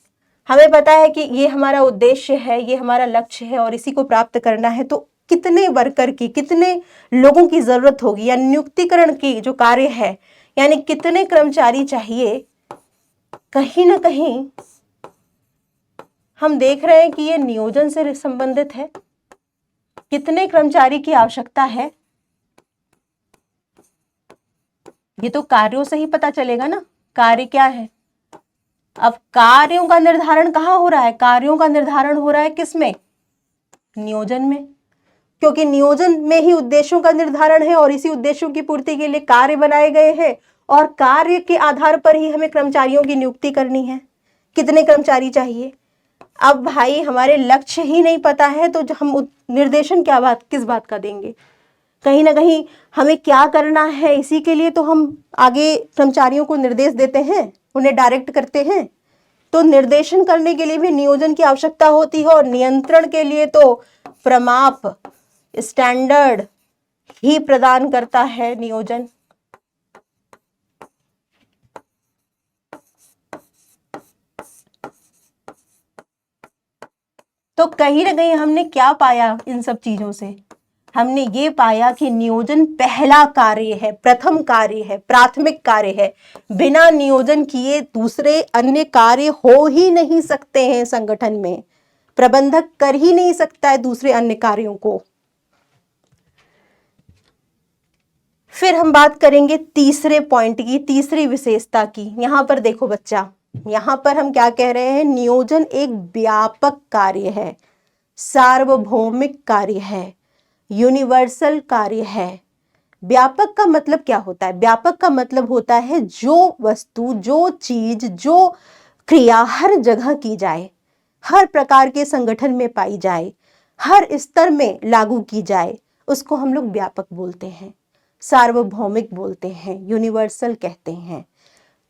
हमें पता है कि ये हमारा उद्देश्य है, ये हमारा लक्ष्य है और इसी को प्राप्त करना है, तो कितने वर्कर की, कितने लोगों की जरूरत होगी, या नियुक्तिकरण की जो कार्य है, यानी कितने कर्मचारी चाहिए। कहीं ना कहीं हम देख रहे हैं कि ये नियोजन से संबंधित है। कितने कर्मचारी की आवश्यकता है, ये तो कार्यों से ही पता चलेगा ना, कार्य क्या है। अब कार्यों का निर्धारण कहाँ हो रहा है? कार्यों का निर्धारण हो रहा है किसमें? नियोजन में, क्योंकि नियोजन में ही उद्देश्यों का निर्धारण है और इसी उद्देश्यों की पूर्ति के लिए कार्य बनाए गए हैं और कार्य के आधार पर ही हमें कर्मचारियों की नियुक्ति करनी है। कितने कर्मचारी चाहिए? अब भाई हमारे लक्ष्य ही नहीं पता है तो हम निर्देशन किस बात का देंगे? कहीं ना कहीं हमें क्या करना है इसी के लिए तो हम आगे कर्मचारियों को निर्देश देते हैं, उन्हें डायरेक्ट करते हैं। तो निर्देशन करने के लिए भी नियोजन की आवश्यकता होती है और नियंत्रण के लिए तो प्रमाप, स्टैंडर्ड ही प्रदान करता है नियोजन। तो कहीं ना कहीं हमने क्या पाया इन सब चीजों से? हमने ये पाया कि नियोजन पहला कार्य है, प्रथम कार्य है, प्राथमिक कार्य है। बिना नियोजन किए दूसरे अन्य कार्य हो ही नहीं सकते हैं संगठन में। प्रबंधक कर ही नहीं सकता है दूसरे अन्य कार्यों को। फिर हम बात करेंगे तीसरे पॉइंट की, तीसरी विशेषता की। यहां पर देखो बच्चा, यहां पर हम क्या कह रहे हैं? नियोजन एक व्यापक कार्य है, सार्वभौमिक कार्य है, यूनिवर्सल कार्य है। व्यापक का मतलब क्या होता है? व्यापक का मतलब होता है जो वस्तु, जो चीज, जो क्रिया हर जगह की जाए, हर प्रकार के संगठन में पाई जाए, हर स्तर में लागू की जाए, उसको हम लोग व्यापक बोलते हैं, सार्वभौमिक बोलते हैं, यूनिवर्सल कहते हैं।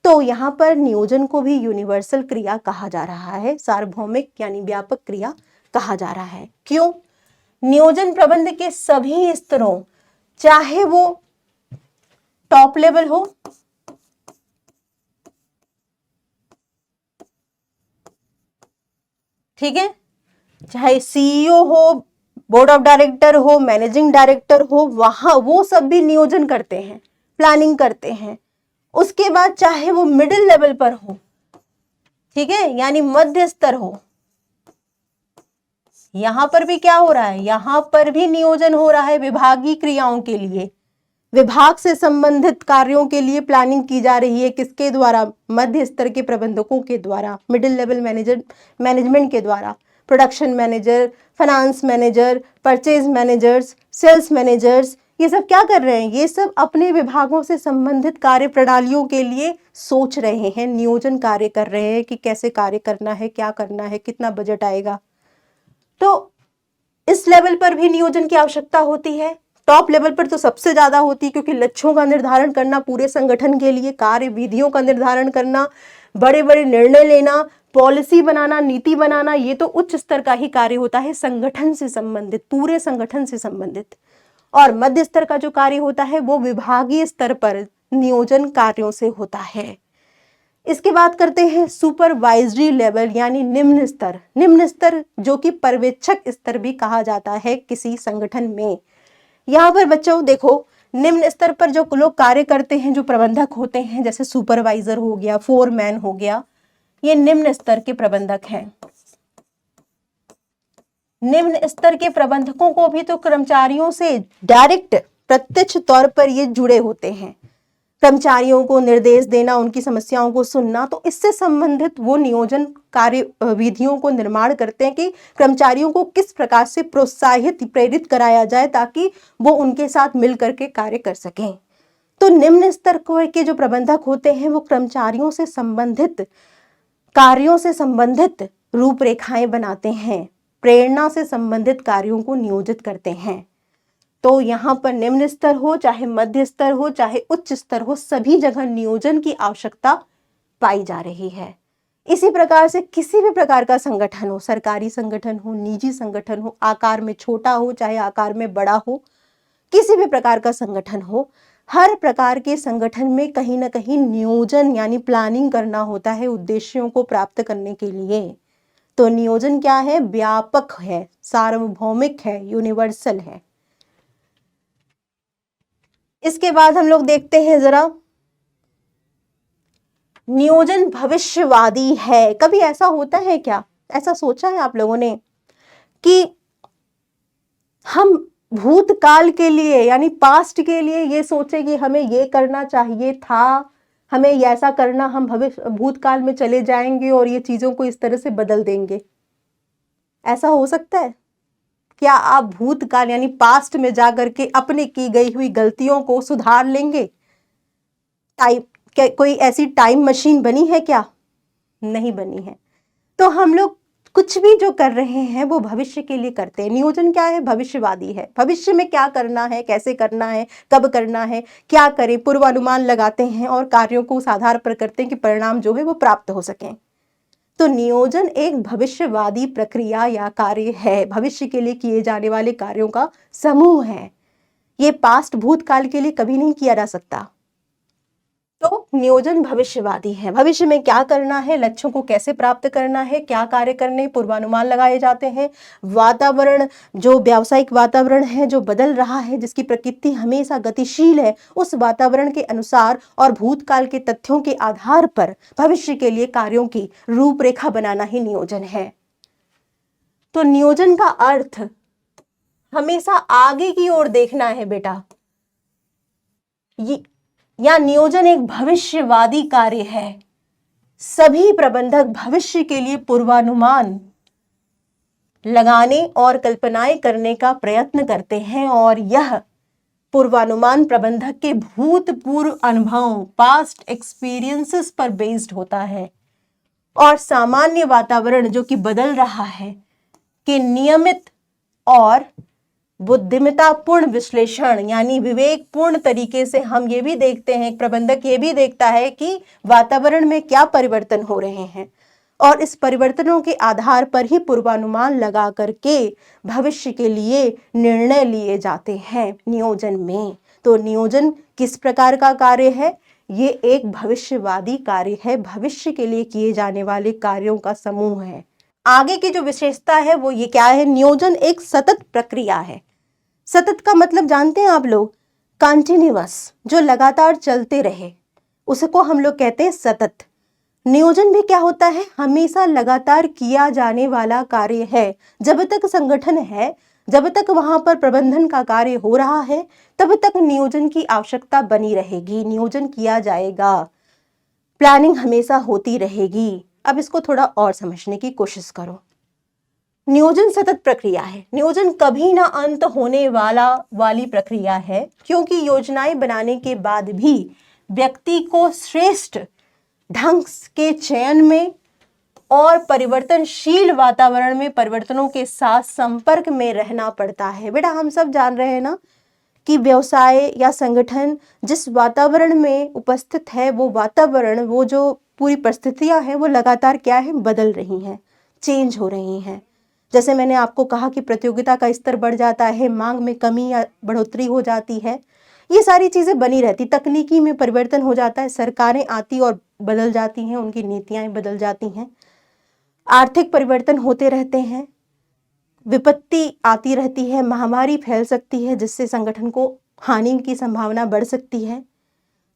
तो यहाँ पर नियोजन को भी यूनिवर्सल क्रिया कहा जा रहा है, सार्वभौमिक यानी व्यापक क्रिया कहा जा रहा है। क्यों? नियोजन प्रबंध के सभी स्तरों, चाहे वो टॉप लेवल हो, ठीक है, चाहे सीईओ हो, बोर्ड ऑफ डायरेक्टर हो, मैनेजिंग डायरेक्टर हो, वहां वो सब भी नियोजन करते हैं, प्लानिंग करते हैं। उसके बाद चाहे वो मिडिल लेवल पर हो, ठीक है, यानी मध्य स्तर हो, यहां पर भी क्या हो रहा है? यहां पर भी नियोजन हो रहा है। विभागीय क्रियाओं के लिए, विभाग से संबंधित कार्यों के लिए प्लानिंग की जा रही है। किसके द्वारा? मध्य स्तर के प्रबंधकों के द्वारा, मिडिल लेवल मैनेजमेंट के द्वारा। Production manager, finance manager, purchase managers, sales managers, ये सब क्या कर रहे हैं? ये सब अपने विभागों से संबंधित कार्य प्रणालियों के लिए सोच रहे हैं, नियोजन कार्य कर रहे हैं कि कैसे कार्य करना है, क्या करना है, कितना बजट आएगा। तो इस लेवल पर भी नियोजन की आवश्यकता होती है। टॉप लेवल पर तो सबसे ज्यादा होती है, क्योंकि लक्ष्यों का निर्धारण करना पूरे संगठन के लिए, कार्य विधियों का निर्धारण करना, बड़े बड़े निर्णय लेना, पॉलिसी बनाना, नीति बनाना, ये तो उच्च स्तर का ही कार्य होता है, संगठन से संबंधित, पूरे संगठन से संबंधित। और मध्य स्तर का जो कार्य होता है वो विभागीय स्तर पर नियोजन कार्यों से होता है। इसके बात करते हैं सुपरवाइजरी लेवल यानी निम्न स्तर। निम्न स्तर जो कि पर्यवेक्षक स्तर भी कहा जाता है किसी संगठन में। यहाँ पर बच्चों देखो, निम्न स्तर पर जो लोग कार्य करते हैं, जो प्रबंधक होते हैं, जैसे सुपरवाइजर हो गया, फोरमैन हो गया, ये निम्न स्तर के प्रबंधक हैं। निम्न स्तर के प्रबंधकों को भी तो कर्मचारियों से डायरेक्ट, प्रत्यक्ष तौर पर ये जुड़े होते हैं। कर्मचारियों को निर्देश देना, उनकी समस्याओं को सुनना, तो इससे संबंधित वो नियोजन कार्य विधियों को निर्माण करते हैं कि कर्मचारियों को किस प्रकार से प्रोत्साहित, प्रेरित कराया जाए ताकि वो उनके साथ मिल करके कार्य कर सकें। तो निम्न स्तर के जो प्रबंधक होते हैं वो कर्मचारियों से संबंधित कार्यों से संबंधित रूपरेखाएं बनाते हैं, प्रेरणा से संबंधित कार्यों को नियोजित करते हैं। तो यहाँ पर निम्न स्तर हो, चाहे मध्य स्तर हो, चाहे उच्च स्तर हो, सभी जगह नियोजन की आवश्यकता पाई जा रही है। इसी प्रकार से किसी भी प्रकार का संगठन हो, सरकारी संगठन हो, निजी संगठन हो, आकार में छोटा हो चाहे आकार में बड़ा हो, किसी भी प्रकार का संगठन हो, हर प्रकार के संगठन में कहीं ना कहीं नियोजन यानी प्लानिंग करना होता है उद्देश्यों को प्राप्त करने के लिए। तो नियोजन क्या है? व्यापक है, सार्वभौमिक है, यूनिवर्सल है। इसके बाद हम लोग देखते हैं जरा, नियोजन भविष्यवादी है। कभी ऐसा होता है क्या, ऐसा सोचा है आप लोगों ने कि हम भूतकाल के लिए यानी पास्ट के लिए ये सोचे कि हमें ये करना चाहिए था, हमें ऐसा करना, हम भविष्य भूतकाल में चले जाएंगे और ये चीजों को इस तरह से बदल देंगे? ऐसा हो सकता है क्या? आप भूतकाल यानी पास्ट में जाकर के अपने की गई हुई गलतियों को सुधार लेंगे? कोई ऐसी टाइम मशीन बनी है क्या? नहीं बनी है। तो हम लोग कुछ भी जो कर रहे हैं वो भविष्य के लिए करते हैं। नियोजन क्या है? भविष्यवादी है। भविष्य में क्या करना है, कैसे करना है, कब करना है, क्या करें, पूर्वानुमान लगाते हैं और कार्यों को उस आधार पर करते हैं कि परिणाम जो है वो प्राप्त हो सकें। तो नियोजन एक भविष्यवादी प्रक्रिया या कार्य है, भविष्य के लिए किए जाने वाले कार्यों का समूह है। ये पास्ट भूतकाल के लिए कभी नहीं किया जा सकता। तो नियोजन भविष्यवादी है। भविष्य में क्या करना है, लक्ष्यों को कैसे प्राप्त करना है, क्या कार्य करने, पूर्वानुमान लगाए जाते हैं। वातावरण, जो व्यावसायिक वातावरण है जो बदल रहा है, जिसकी प्रकृति हमेशा गतिशील है, उस वातावरण के अनुसार और भूतकाल के तथ्यों के आधार पर भविष्य के लिए कार्यों की रूपरेखा बनाना ही नियोजन है। तो नियोजन का अर्थ हमेशा आगे की ओर देखना है बेटा। या नियोजन एक भविष्यवादी कार्य है। सभी प्रबंधक भविष्य के लिए पूर्वानुमान लगाने और कल्पनाएं करने का प्रयत्न करते हैं और यह पूर्वानुमान प्रबंधक के भूतपूर्व अनुभवों, पास्ट एक्सपीरियंसेस पर बेस्ड होता है और सामान्य वातावरण जो कि बदल रहा है के नियमित और बुद्धिमत्तापूर्ण विश्लेषण यानी विवेकपूर्ण तरीके से हम ये भी देखते हैं, प्रबंधक ये भी देखता है कि वातावरण में क्या परिवर्तन हो रहे हैं और इस परिवर्तनों के आधार पर ही पूर्वानुमान लगा करके भविष्य के लिए निर्णय लिए जाते हैं नियोजन में। तो नियोजन किस प्रकार का कार्य है? ये एक भविष्यवादी कार्य है, भविष्य के लिए किए जाने वाले कार्यों का समूह है। आगे की जो विशेषता है वो ये क्या है? नियोजन एक सतत प्रक्रिया है। सतत का मतलब जानते हैं आप लोग? कंटिन्यूअस, जो लगातार चलते रहे, उसको हम लोग कहते हैं सतत। नियोजन भी क्या होता है? हमेशा लगातार किया जाने वाला कार्य है। जब तक संगठन है, जब तक वहां पर प्रबंधन का कार्य हो रहा है, तब तक नियोजन की आवश्यकता बनी रहेगी, नियोजन किया जाएगा, प्लानिंग हमेशा होती रहेगी। अब इसको थोड़ा और समझने की कोशिश करो। नियोजन सतत प्रक्रिया है। नियोजन कभी ना अंत होने वाली प्रक्रिया है, क्योंकि योजनाएं बनाने के बाद भी व्यक्ति को श्रेष्ठ ढंग के चयन में और परिवर्तनशील वातावरण में परिवर्तनों के साथ संपर्क में रहना पड़ता है। बेटा हम सब जान रहे हैं ना कि व्यवसाय या संगठन जिस वातावरण में उपस्थित है, वो वातावरण, वो जो पूरी परिस्थितियां हैं वो लगातार क्या है, बदल रही हैं, चेंज हो रही हैं। जैसे मैंने आपको कहा कि प्रतियोगिता का स्तर बढ़ जाता है, मांग में कमी या बढ़ोतरी हो जाती है, ये सारी चीज़ें बनी रहती। तकनीकी में परिवर्तन हो जाता है, सरकारें आती और बदल जाती हैं, उनकी नीतियाँ बदल जाती हैं, आर्थिक परिवर्तन होते रहते हैं, विपत्ति आती रहती है, महामारी फैल सकती है जिससे संगठन को हानि की संभावना बढ़ सकती है।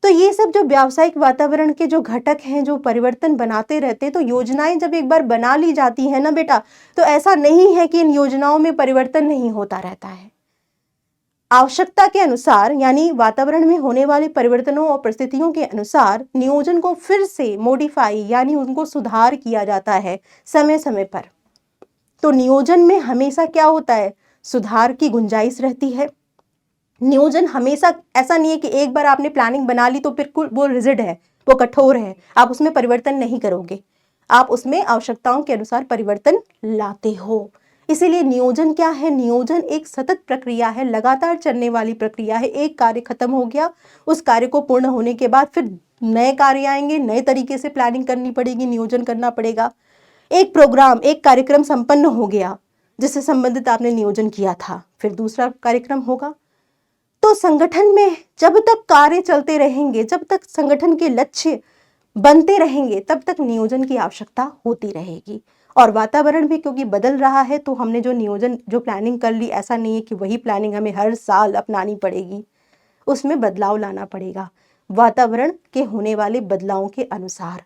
तो ये सब जो व्यावसायिक वातावरण के जो घटक हैं, जो परिवर्तन बनाते रहते हैं, तो योजनाएं जब एक बार बना ली जाती है ना बेटा, तो ऐसा नहीं है कि इन योजनाओं में परिवर्तन नहीं होता रहता है। आवश्यकता के अनुसार यानी वातावरण में होने वाले परिवर्तनों और परिस्थितियों के अनुसार नियोजन को फिर से मॉडिफाई यानी उनको सुधार किया जाता है समय समय पर। तो नियोजन में हमेशा क्या होता है, सुधार की गुंजाइश रहती है। नियोजन हमेशा ऐसा नहीं है कि एक बार आपने प्लानिंग बना ली तो बिल्कुल वो रिजिड है, वो कठोर है, आप उसमें परिवर्तन नहीं करोगे, आप उसमें आवश्यकताओं के अनुसार परिवर्तन लाते हो। इसीलिए नियोजन क्या है, नियोजन एक सतत प्रक्रिया है, लगातार चलने वाली प्रक्रिया है। एक कार्य खत्म हो गया, उस कार्य को पूर्ण होने के बाद फिर नए कार्य आएंगे, नए तरीके से प्लानिंग करनी पड़ेगी, नियोजन करना पड़ेगा। एक प्रोग्राम, एक कार्यक्रम संपन्न हो गया जिससे संबंधित आपने नियोजन किया था, फिर दूसरा कार्यक्रम होगा। तो संगठन में जब तक कार्य चलते रहेंगे, जब तक संगठन के लक्ष्य बनते रहेंगे, तब तक नियोजन की आवश्यकता होती रहेगी। और वातावरण भी क्योंकि बदल रहा है, तो हमने जो नियोजन, जो प्लानिंग कर ली, ऐसा नहीं है कि वही प्लानिंग हमें हर साल अपनानी पड़ेगी, उसमें बदलाव लाना पड़ेगा वातावरण के होने वाले बदलावों के अनुसार।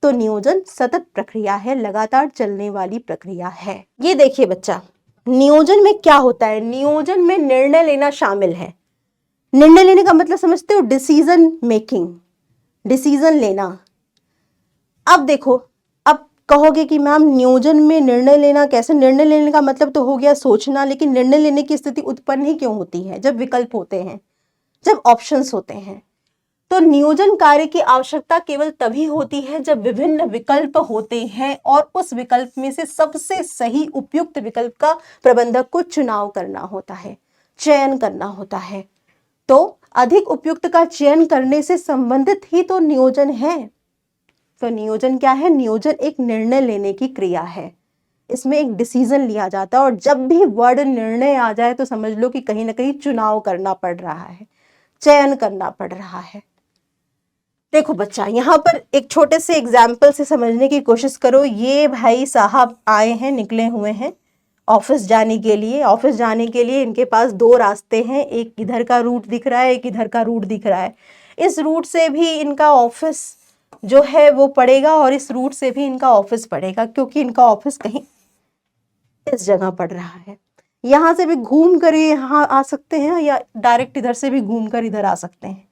तो नियोजन सतत प्रक्रिया है, लगातार चलने वाली प्रक्रिया है। ये देखिए बच्चा, नियोजन में क्या होता है, नियोजन में निर्णय लेना शामिल है। निर्णय लेने का मतलब समझते हो, डिसीजन मेकिंग, डिसीजन लेना। अब देखो, अब कहोगे कि मैम नियोजन में निर्णय लेना कैसे, निर्णय लेने का मतलब तो हो गया सोचना, लेकिन निर्णय लेने की स्थिति उत्पन्न ही क्यों होती है, जब विकल्प होते हैं, जब ऑप्शंस होते हैं। तो नियोजन कार्य की आवश्यकता केवल तभी होती है जब विभिन्न विकल्प होते हैं और उस विकल्प में से सबसे सही उपयुक्त विकल्प का प्रबंधक को चुनाव करना होता है, चयन करना होता है। तो अधिक उपयुक्त का चयन करने से संबंधित ही तो नियोजन है। तो नियोजन क्या है, नियोजन एक निर्णय लेने की क्रिया है, इसमें एक डिसीजन लिया जाता है। और जब भी वर्ड निर्णय आ जाए तो समझ लो कि कहीं ना कहीं चुनाव करना पड़ रहा है, चयन करना पड़ रहा है। देखो बच्चा, यहाँ पर एक छोटे से एग्जाम्पल से समझने की कोशिश करो। ये भाई साहब आए हैं, निकले हुए हैं ऑफिस जाने के लिए। ऑफिस जाने के लिए इनके पास दो रास्ते हैं, एक इधर का रूट दिख रहा है, एक इधर का रूट दिख रहा है। इस रूट से भी इनका ऑफिस जो है वो पड़ेगा और इस रूट से भी इनका ऑफिस पड़ेगा, क्योंकि इनका ऑफिस कहीं इस जगह पड़ रहा है। यहाँ से भी घूम कर यहाँ आ सकते हैं या डायरेक्ट इधर से भी घूम कर इधर आ सकते हैं।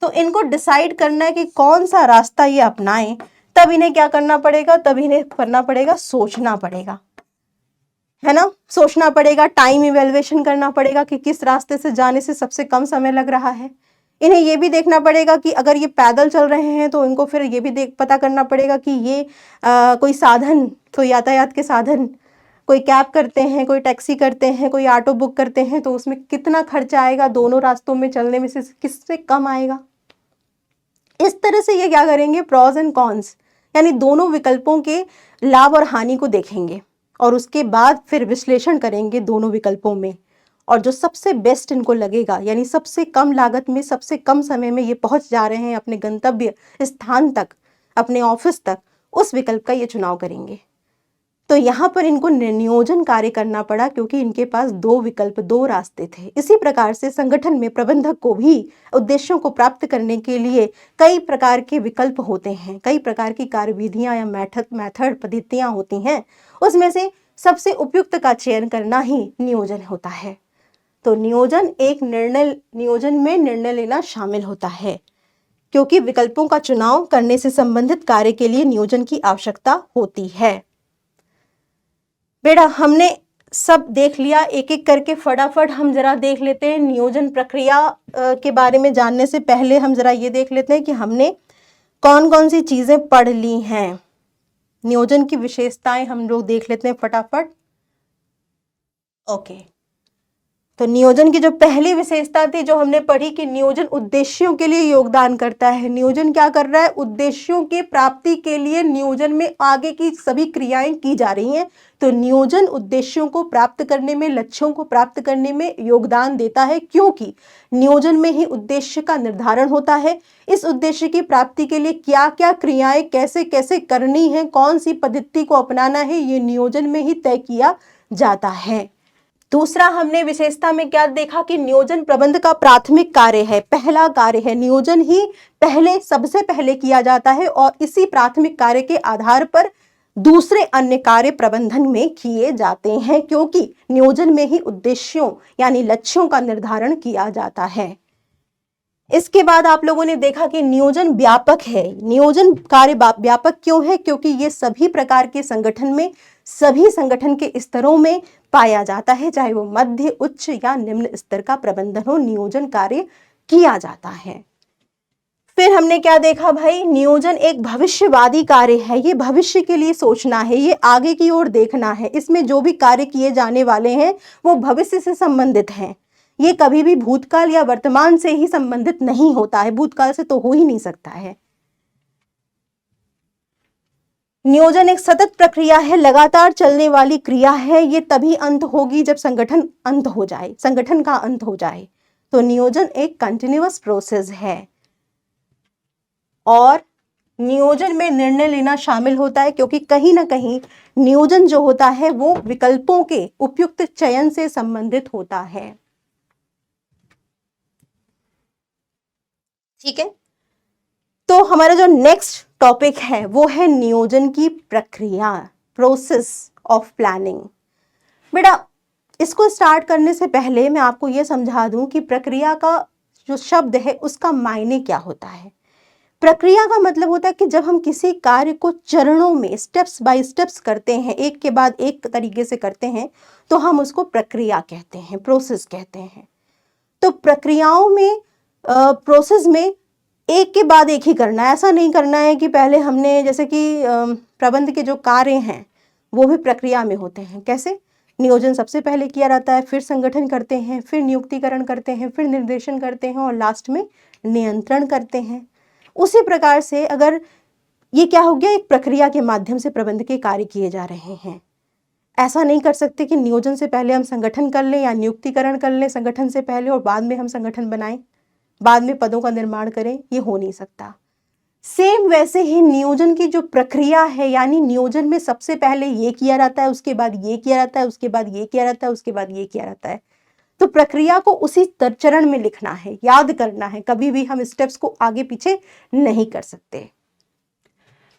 तो इनको डिसाइड करना है कि कौन सा रास्ता ये अपनाएं। तब इन्हें क्या करना पड़ेगा, तब इन्हें करना पड़ेगा, सोचना पड़ेगा, है ना, सोचना पड़ेगा, टाइम इवेल्युएशन करना पड़ेगा कि किस रास्ते से जाने से सबसे कम समय लग रहा है। इन्हें ये भी देखना पड़ेगा कि अगर ये पैदल चल रहे हैं तो इनको फिर ये भी पता करना पड़ेगा कि ये कोई साधन, कोई यातायात के साधन, कोई कैब करते हैं, कोई टैक्सी करते हैं, कोई ऑटो बुक करते हैं, तो उसमें कितना खर्चा आएगा, दोनों रास्तों में चलने में से किससे कम आएगा। इस तरह से ये क्या करेंगे, प्रॉज एंड कॉन्स यानी दोनों विकल्पों के लाभ और हानि को देखेंगे और उसके बाद फिर विश्लेषण करेंगे दोनों विकल्पों में, और जो सबसे बेस्ट इनको लगेगा यानी सबसे कम लागत में, सबसे कम समय में ये पहुंच जा रहे हैं अपने गंतव्य स्थान तक, अपने ऑफिस तक, उस विकल्प का ये चुनाव करेंगे। तो यहाँ पर इनको नियोजन कार्य करना पड़ा क्योंकि इनके पास दो विकल्प, दो रास्ते थे। इसी प्रकार से संगठन में प्रबंधक को भी उद्देश्यों को प्राप्त करने के लिए कई प्रकार के विकल्प होते हैं, कई प्रकार की कार्यविधियां या मेथड पद्धतियां होती हैं। उसमें से सबसे उपयुक्त का चयन करना ही नियोजन होता है। तो नियोजन में निर्णय लेना शामिल होता है, क्योंकि विकल्पों का चुनाव करने से संबंधित कार्य के लिए नियोजन की आवश्यकता होती है। बेटा हमने सब देख लिया, एक एक करके फटाफट हम जरा देख लेते हैं। नियोजन प्रक्रिया के बारे में जानने से पहले हम जरा ये देख लेते हैं कि हमने कौन कौन सी चीजें पढ़ ली हैं। नियोजन की विशेषताएं हम लोग देख लेते हैं फटाफट। ओके, तो नियोजन की जो पहली विशेषता थी जो हमने पढ़ी कि नियोजन उद्देश्यों के लिए योगदान करता है। नियोजन क्या कर रहा है? उद्देश्यों की प्राप्ति के लिए नियोजन में आगे की सभी क्रियाएं की जा रही हैं। तो नियोजन उद्देश्यों को प्राप्त करने में, लक्ष्यों को प्राप्त करने में योगदान देता है, क्योंकि नियोजन में ही उद्देश्य का निर्धारण होता है। इस उद्देश्य की प्राप्ति के लिए क्या क्या क्रियाएं कैसे कैसे करनी है, कौन सी पद्धति को अपनाना है, ये नियोजन में ही तय किया जाता है। दूसरा हमने विशेषता में क्या देखा कि नियोजन प्रबंध का प्राथमिक कार्य है, पहला कार्य है। नियोजन ही सबसे पहले किया जाता है और इसी प्राथमिक कार्य के आधार पर दूसरे अन्य कार्य प्रबंधन में किए जाते हैं, क्योंकि नियोजन में ही उद्देश्यों यानी लक्ष्यों का निर्धारण किया जाता है। इसके बाद आप लोगों ने देखा कि नियोजन व्यापक है। नियोजन कार्य व्यापक क्यों है? क्योंकि ये सभी प्रकार के संगठन में, सभी संगठन के स्तरों में पाया जाता है, चाहे वो मध्य, उच्च या निम्न स्तर का प्रबंधन हो, नियोजन कार्य किया जाता है। फिर हमने क्या देखा भाई? नियोजन एक भविष्यवादी कार्य है। ये भविष्य के लिए सोचना है, ये आगे की ओर देखना है। इसमें जो भी कार्य किए जाने वाले हैं वो भविष्य से संबंधित हैं। ये कभी भी भूतकाल या वर्तमान से ही संबंधित नहीं होता है, भूतकाल से तो हो ही नहीं सकता है। नियोजन एक सतत प्रक्रिया है, लगातार चलने वाली क्रिया है। ये तभी अंत होगी जब संगठन अंत हो जाए, संगठन का अंत हो जाए। तो नियोजन एक कंटिन्यूअस प्रोसेस है और नियोजन में निर्णय लेना शामिल होता है, क्योंकि कहीं ना कहीं नियोजन जो होता है वो विकल्पों के उपयुक्त चयन से संबंधित होता है। ठीक है, तो हमारा जो नेक्स्ट टॉपिक है वो है नियोजन की प्रक्रिया, प्रोसेस ऑफ प्लानिंग। बेटा, इसको स्टार्ट करने से पहले मैं आपको ये समझा दूं कि प्रक्रिया का जो शब्द है उसका मायने क्या होता है। प्रक्रिया का मतलब होता है कि जब हम किसी कार्य को चरणों में, स्टेप्स बाय स्टेप्स करते हैं, एक के बाद एक तरीके से करते हैं, तो हम उसको प्रक्रिया कहते हैं, प्रोसेस कहते हैं। तो प्रक्रियाओं में, प्रोसेस में एक के बाद एक ही करना है। ऐसा नहीं करना है कि पहले हमने, जैसे कि प्रबंध के जो कार्य हैं वो भी प्रक्रिया में होते हैं। कैसे? नियोजन सबसे पहले किया जाता है, फिर संगठन करते हैं, फिर नियुक्तिकरण करते हैं, फिर निर्देशन करते हैं और लास्ट में नियंत्रण करते हैं। उसी प्रकार से अगर ये क्या हो गया, एक प्रक्रिया के माध्यम से प्रबंध के कार्य किए जा रहे हैं। ऐसा नहीं कर सकते कि नियोजन से पहले हम संगठन कर लें या नियुक्तिकरण कर लें संगठन से पहले और बाद में हम संगठन बनाएं, बाद में पदों का निर्माण करें, ये हो नहीं सकता। सेम वैसे ही नियोजन की जो प्रक्रिया है, यानी नियोजन में सबसे पहले ये किया जाता है, उसके बाद ये किया जाता है, उसके बाद ये किया जाता है, उसके बाद ये किया जाता है। तो प्रक्रिया को उसी चरण में लिखना है, याद करना है, कभी भी हम स्टेप्स को आगे पीछे नहीं कर सकते।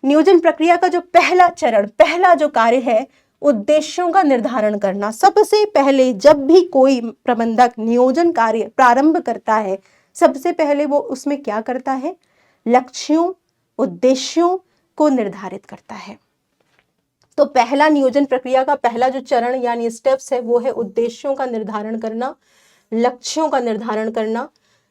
नियोजन प्रक्रिया का जो पहला चरण, पहला जो कार्य है, उद्देश्यों का निर्धारण करना। सबसे पहले जब भी कोई प्रबंधक नियोजन कार्य प्रारंभ करता है, सबसे पहले वो उसमें क्या करता है? लक्ष्यों, उद्देश्यों को निर्धारित करता है। तो पहला नियोजन प्रक्रिया का पहला जो चरण यानी स्टेप्स है वो है उद्देश्यों का निर्धारण करना, लक्ष्यों का निर्धारण करना।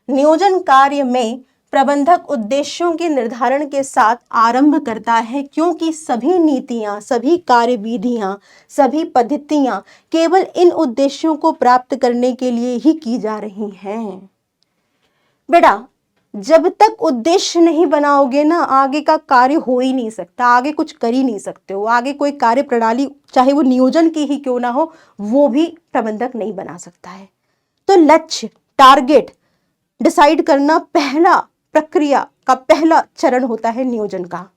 नियोजन कार्य में प्रबंधक उद्देश्यों के निर्धारण के साथ आरंभ करता है, क्योंकि सभी नीतियां, सभी कार्यविधियां, सभी पद्धतियां केवल इन उद्देश्यों को प्राप्त करने के लिए ही की जा रही हैं। बेटा, जब तक उद्देश्य नहीं बनाओगे ना, आगे का कार्य हो ही नहीं सकता, आगे कुछ कर ही नहीं सकते हो। आगे कोई कार्य प्रणाली, चाहे वो नियोजन की ही क्यों ना हो, वो भी प्रबंधक नहीं बना सकता है। तो लक्ष्य, टारगेट डिसाइड करना पहला प्रक्रिया का पहला चरण होता है नियोजन का।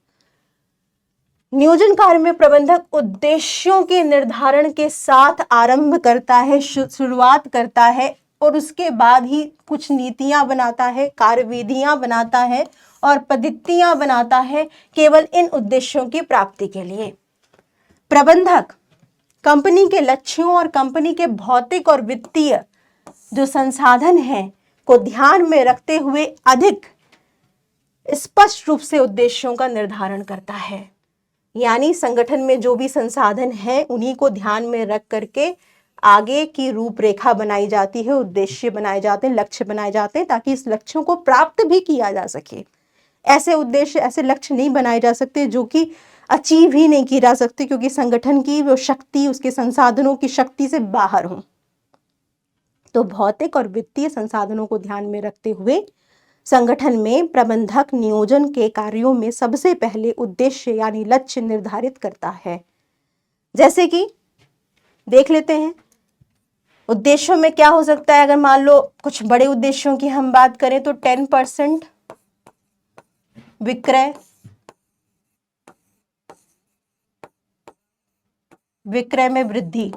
नियोजन कार्य में प्रबंधक उद्देश्यों के निर्धारण के साथ आरंभ करता है, शुरुआत करता है और उसके बाद ही कुछ नीतियां बनाता है, कार्यविधियां बनाता है और पद्धतियां बनाता है, केवल इन उद्देश्यों की प्राप्ति के लिए। प्रबंधक कंपनी के लक्ष्यों और कंपनी के भौतिक और वित्तीय जो संसाधन हैं को ध्यान में रखते हुए अधिक स्पष्ट रूप से उद्देश्यों का निर्धारण करता है। यानी संगठन में जो भी संसाधन है उन्हीं को ध्यान में रख करके आगे की रूपरेखा बनाई जाती है, उद्देश्य बनाए जाते हैं, लक्ष्य बनाए जाते हैं, ताकि इस लक्ष्यों को प्राप्त भी किया जा सके। ऐसे उद्देश्य, ऐसे लक्ष्य नहीं बनाए जा सकते जो कि अचीव ही नहीं की जा सकती, क्योंकि संगठन की वो शक्ति, उसके संसाधनों की शक्ति से बाहर हो। तो भौतिक और वित्तीय संसाधनों को ध्यान में रखते हुए संगठन में प्रबंधक नियोजन के कार्यों में सबसे पहले उद्देश्य यानी लक्ष्य निर्धारित करता है। जैसे कि देख लेते हैं उद्देश्यों में क्या हो सकता है। अगर मान लो कुछ बड़े उद्देश्यों की हम बात करें तो 10% विक्रय में वृद्धि,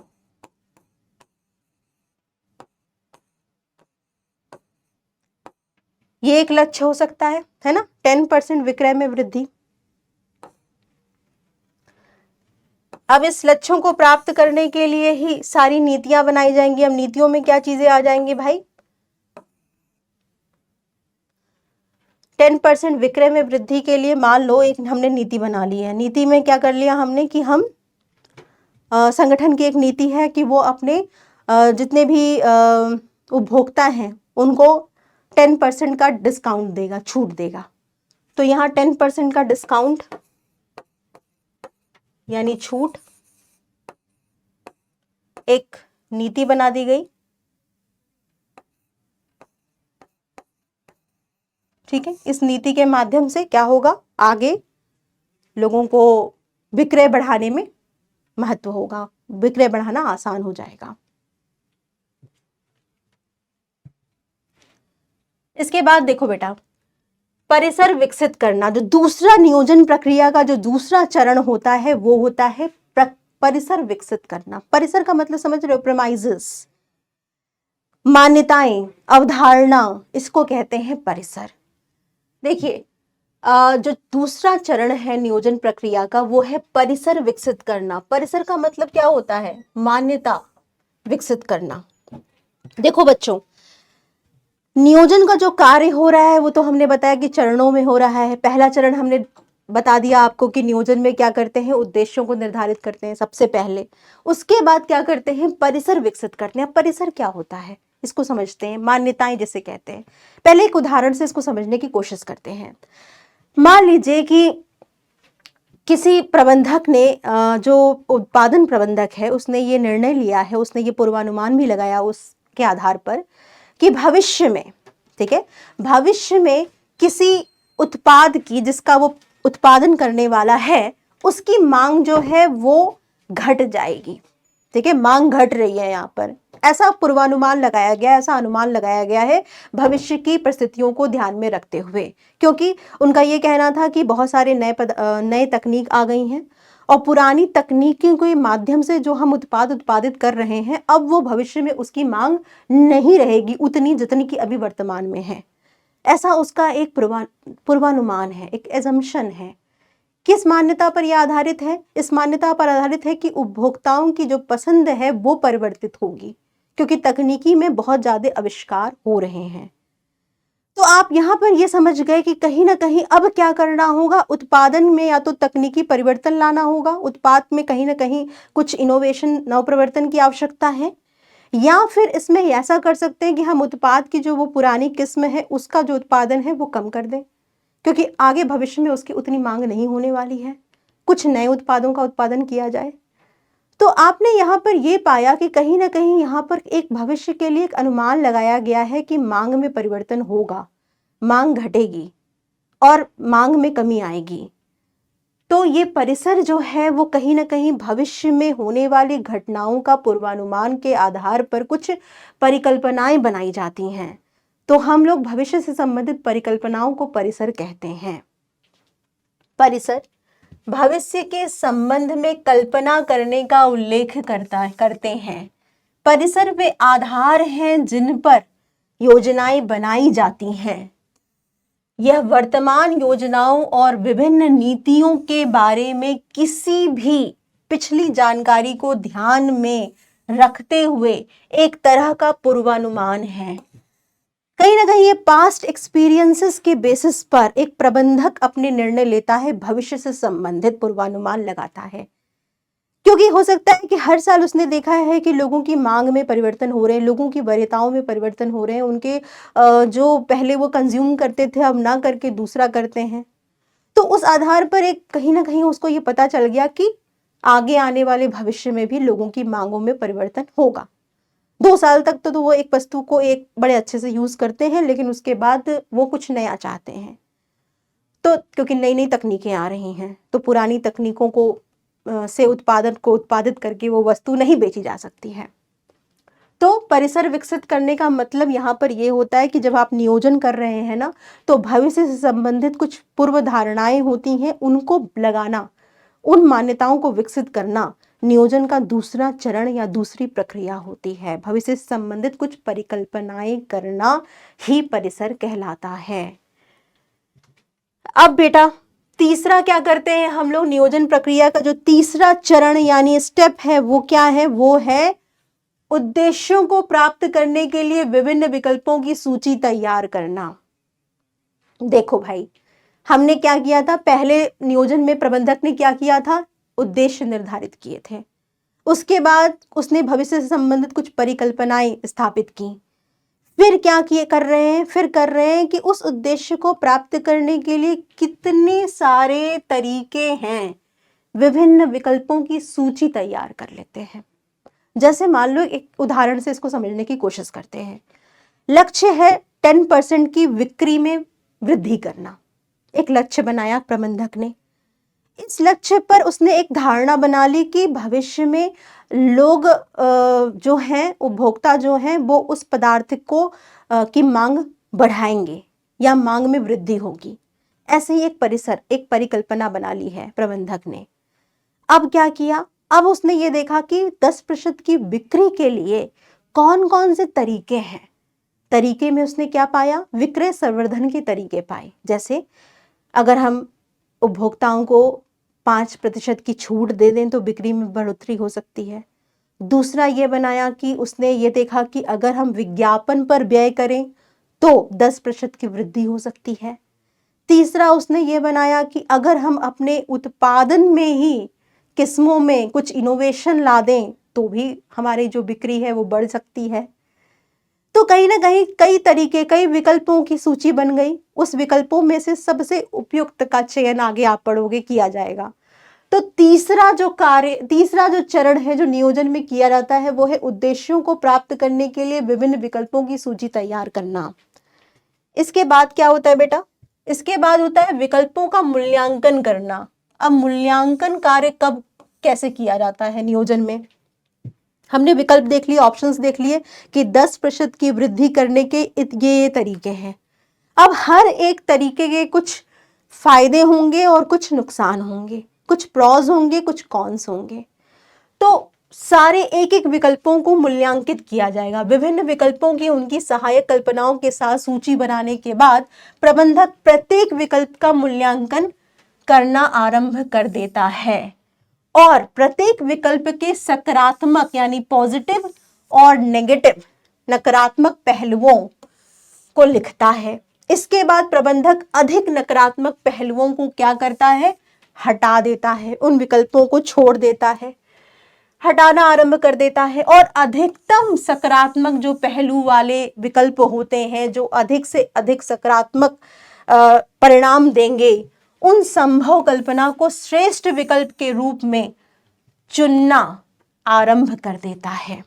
ये एक लक्ष्य हो सकता है ना, 10% विक्रय में वृद्धि। अब इस लक्ष्यों को प्राप्त करने के लिए ही सारी नीतियां बनाई जाएंगी। अब नीतियों में क्या चीजें आ जाएंगी भाई, 10% विक्रय में वृद्धि के लिए मान लो एक हमने नीति बना ली है। नीति में क्या कर लिया हमने कि हम संगठन की एक नीति है कि वो अपने जितने भी उपभोक्ता हैं उनको 10% का डिस्काउंट देगा, छूट देगा। तो यहाँ 10% का डिस्काउंट यानी छूट एक नीति बना दी गई। ठीक है, इस नीति के माध्यम से क्या होगा, आगे लोगों को विक्रय बढ़ाने में महत्व होगा, विक्रय बढ़ाना आसान हो जाएगा। इसके बाद देखो बेटा, परिसर विकसित करना, जो दूसरा नियोजन प्रक्रिया का जो दूसरा चरण होता है वो होता है परिसर विकसित करना। परिसर का मतलब समझ रहे हो, प्रेमाइजेस, मान्यताएं, अवधारणा, इसको कहते हैं परिसर। देखिए जो दूसरा चरण है नियोजन प्रक्रिया का वो है परिसर विकसित करना। परिसर का मतलब क्या होता है, मान्यता विकसित करना। देखो बच्चों, नियोजन का जो कार्य हो रहा है वो तो हमने बताया कि चरणों में हो रहा है। पहला चरण हमने बता दिया आपको कि नियोजन में क्या करते हैं, उद्देश्यों को निर्धारित करते हैं सबसे पहले। उसके बाद क्या करते हैं, परिसर विकसित करते हैं। परिसर क्या होता है इसको समझते हैं, मान्यताएं जिसे कहते हैं। पहले एक उदाहरण से इसको समझने की कोशिश करते हैं। मान लीजिए कि किसी प्रबंधक ने, जो उत्पादन प्रबंधक है, उसने ये निर्णय लिया है, उसने ये पूर्वानुमान भी लगाया उसके आधार पर कि भविष्य में, ठीक है, भविष्य में किसी उत्पाद की जिसका वो उत्पादन करने वाला है उसकी मांग जो है वो घट जाएगी। ठीक है, मांग घट रही है यहाँ पर, ऐसा पूर्वानुमान लगाया गया, ऐसा अनुमान लगाया गया है भविष्य की परिस्थितियों को ध्यान में रखते हुए। क्योंकि उनका ये कहना था कि बहुत सारे नए तकनीक आ गई हैं और पुरानी तकनीकों के माध्यम से जो हम उत्पादित कर रहे हैं अब वो भविष्य में उसकी मांग नहीं रहेगी उतनी जितनी कि अभी वर्तमान में है। ऐसा उसका एक पूर्वानुमान है, एक एजम्पशन है। किस मान्यता पर यह आधारित है, इस मान्यता पर आधारित है कि उपभोक्ताओं की जो पसंद है वो परिवर्तित होगी, क्योंकि तकनीकी में बहुत ज्यादा आविष्कार हो रहे हैं। तो आप यहाँ पर ये समझ गए कि कहीं ना कहीं अब क्या करना होगा, उत्पादन में या तो तकनीकी परिवर्तन लाना होगा, उत्पाद में कहीं ना कहीं कुछ इनोवेशन, नवप्रवर्तन की आवश्यकता है, या फिर इसमें ऐसा कर सकते हैं कि हम उत्पाद की जो वो पुरानी किस्म है उसका जो उत्पादन है वो कम कर दें, क्योंकि आगे भविष्य में उसकी उतनी मांग नहीं होने वाली है, कुछ नए उत्पादों का उत्पादन किया जाए। तो आपने यहाँ पर ये पाया कि कहीं ना कहीं यहाँ पर एक भविष्य के लिए एक अनुमान लगाया गया है कि मांग में परिवर्तन होगा, मांग घटेगी और मांग में कमी आएगी। तो ये परिसर जो है वो कहीं ना कहीं भविष्य में होने वाली घटनाओं का पूर्वानुमान के आधार पर कुछ परिकल्पनाएं बनाई जाती हैं। तो हम लोग भविष्य से संबंधित परिकल्पनाओं को परिसर कहते हैं। परिसर भविष्य के संबंध में कल्पना करने का उल्लेख करते हैं। परिसर वे आधार हैं जिन पर योजनाएं बनाई जाती हैं। यह वर्तमान योजनाओं और विभिन्न नीतियों के बारे में किसी भी पिछली जानकारी को ध्यान में रखते हुए एक तरह का पूर्वानुमान है। कहीं ना कहीं ये पास्ट एक्सपीरियंसेस के बेसिस पर एक प्रबंधक अपने निर्णय लेता है, भविष्य से संबंधित पूर्वानुमान लगाता है। क्योंकि हो सकता है कि हर साल उसने देखा है कि लोगों की मांग में परिवर्तन हो रहे हैं, लोगों की वरीयताओं में परिवर्तन हो रहे हैं, उनके जो पहले वो कंज्यूम करते थे अब ना करके दूसरा करते हैं। तो उस आधार पर एक कहीं ना कहीं उसको ये पता चल गया कि आगे आने वाले भविष्य में भी लोगों की मांगों में परिवर्तन होगा। 2 साल तक तो वो एक वस्तु को एक बड़े अच्छे से यूज करते हैं, लेकिन उसके बाद वो कुछ नया चाहते हैं। तो क्योंकि नई नई तकनीकें आ रही हैं, तो पुरानी तकनीकों को से उत्पादित करके वो वस्तु नहीं बेची जा सकती है। तो परिसर विकसित करने का मतलब यहाँ पर ये होता है कि जब आप नियोजन कर रहे हैं ना, तो भविष्य से संबंधित कुछ पूर्व धारणाएं होती हैं, उनको लगाना, उन मान्यताओं को विकसित करना नियोजन का दूसरा चरण या दूसरी प्रक्रिया होती है। भविष्य से संबंधित कुछ परिकल्पनाएं करना ही परिसर कहलाता है। अब बेटा तीसरा क्या करते हैं हम लोग, नियोजन प्रक्रिया का जो तीसरा चरण यानी स्टेप है वो क्या है, वो है उद्देश्यों को प्राप्त करने के लिए विभिन्न विकल्पों की सूची तैयार करना। देखो भाई, हमने क्या किया था, पहले नियोजन में प्रबंधक ने क्या किया था, उद्देश्य निर्धारित किए थे। उसके बाद उसने भविष्य से संबंधित कुछ परिकल्पनाएं स्थापित की। फिर क्या कर रहे हैं कि उस उद्देश्य को प्राप्त करने के लिए कितने सारे तरीके हैं, विभिन्न विकल्पों की सूची तैयार कर लेते हैं। जैसे मान लो एक उदाहरण से इसको समझने की कोशिश करते हैं। लक्ष्य है 10% की बिक्री में वृद्धि करना। एक लक्ष्य बनाया प्रबंधक ने। इस लक्ष्य पर उसने एक धारणा बना ली कि भविष्य में लोग जो हैं, उपभोक्ता जो हैं, वो उस पदार्थ को की मांग बढ़ाएंगे या मांग में वृद्धि होगी। ऐसे ही एक परिकल्पना बना ली है प्रबंधक ने। अब क्या किया, अब उसने ये देखा कि 10% की बिक्री के लिए कौन कौन से तरीके हैं। तरीके में उसने क्या पाया, विक्रय संवर्धन के तरीके पाए। जैसे अगर हम उपभोक्ताओं को 5% की छूट दे दें तो बिक्री में बढ़ोतरी हो सकती है। दूसरा ये बनाया कि उसने ये देखा कि अगर हम विज्ञापन पर व्यय करें तो 10% की वृद्धि हो सकती है। तीसरा उसने ये बनाया कि अगर हम अपने उत्पादन में ही किस्मों में कुछ इनोवेशन ला दें तो भी हमारी जो बिक्री है वो बढ़ सकती है। तो कहीं ना कहीं कई विकल्पों की सूची बन गई। उस विकल्पों में से सबसे उपयुक्त का चयन आगे आप पढ़ोगे किया जाएगा। तो तीसरा जो चरण है जो नियोजन में किया जाता है वो है उद्देश्यों को प्राप्त करने के लिए विभिन्न विकल्पों की सूची तैयार करना। इसके बाद क्या होता है बेटा, इसके बाद होता है विकल्पों का मूल्यांकन करना। अब मूल्यांकन कार्य कब कैसे किया जाता है नियोजन में, हमने विकल्प देख लिए, ऑप्शंस देख लिए कि 10% की वृद्धि करने के ये तरीके हैं। अब हर एक तरीके के कुछ फायदे होंगे और कुछ नुकसान होंगे, कुछ प्रॉज होंगे, कुछ कॉन्स होंगे। तो सारे एक एक विकल्पों को मूल्यांकित किया जाएगा। विभिन्न विकल्पों की उनकी सहायक कल्पनाओं के साथ सूची बनाने के बाद प्रबंधक प्रत्येक विकल्प का मूल्यांकन करना आरंभ कर देता है और प्रत्येक विकल्प के सकारात्मक यानी पॉजिटिव और नेगेटिव नकारात्मक पहलुओं को लिखता है। इसके बाद प्रबंधक अधिक नकारात्मक पहलुओं को क्या करता है, हटा देता है, उन विकल्पों को छोड़ देता है, हटाना आरंभ कर देता है और अधिकतम सकारात्मक जो पहलू वाले विकल्प होते हैं, जो अधिक से अधिक सकारात्मक परिणाम देंगे, उन संभव कल्पना को श्रेष्ठ विकल्प के रूप में चुनना आरंभ कर देता है।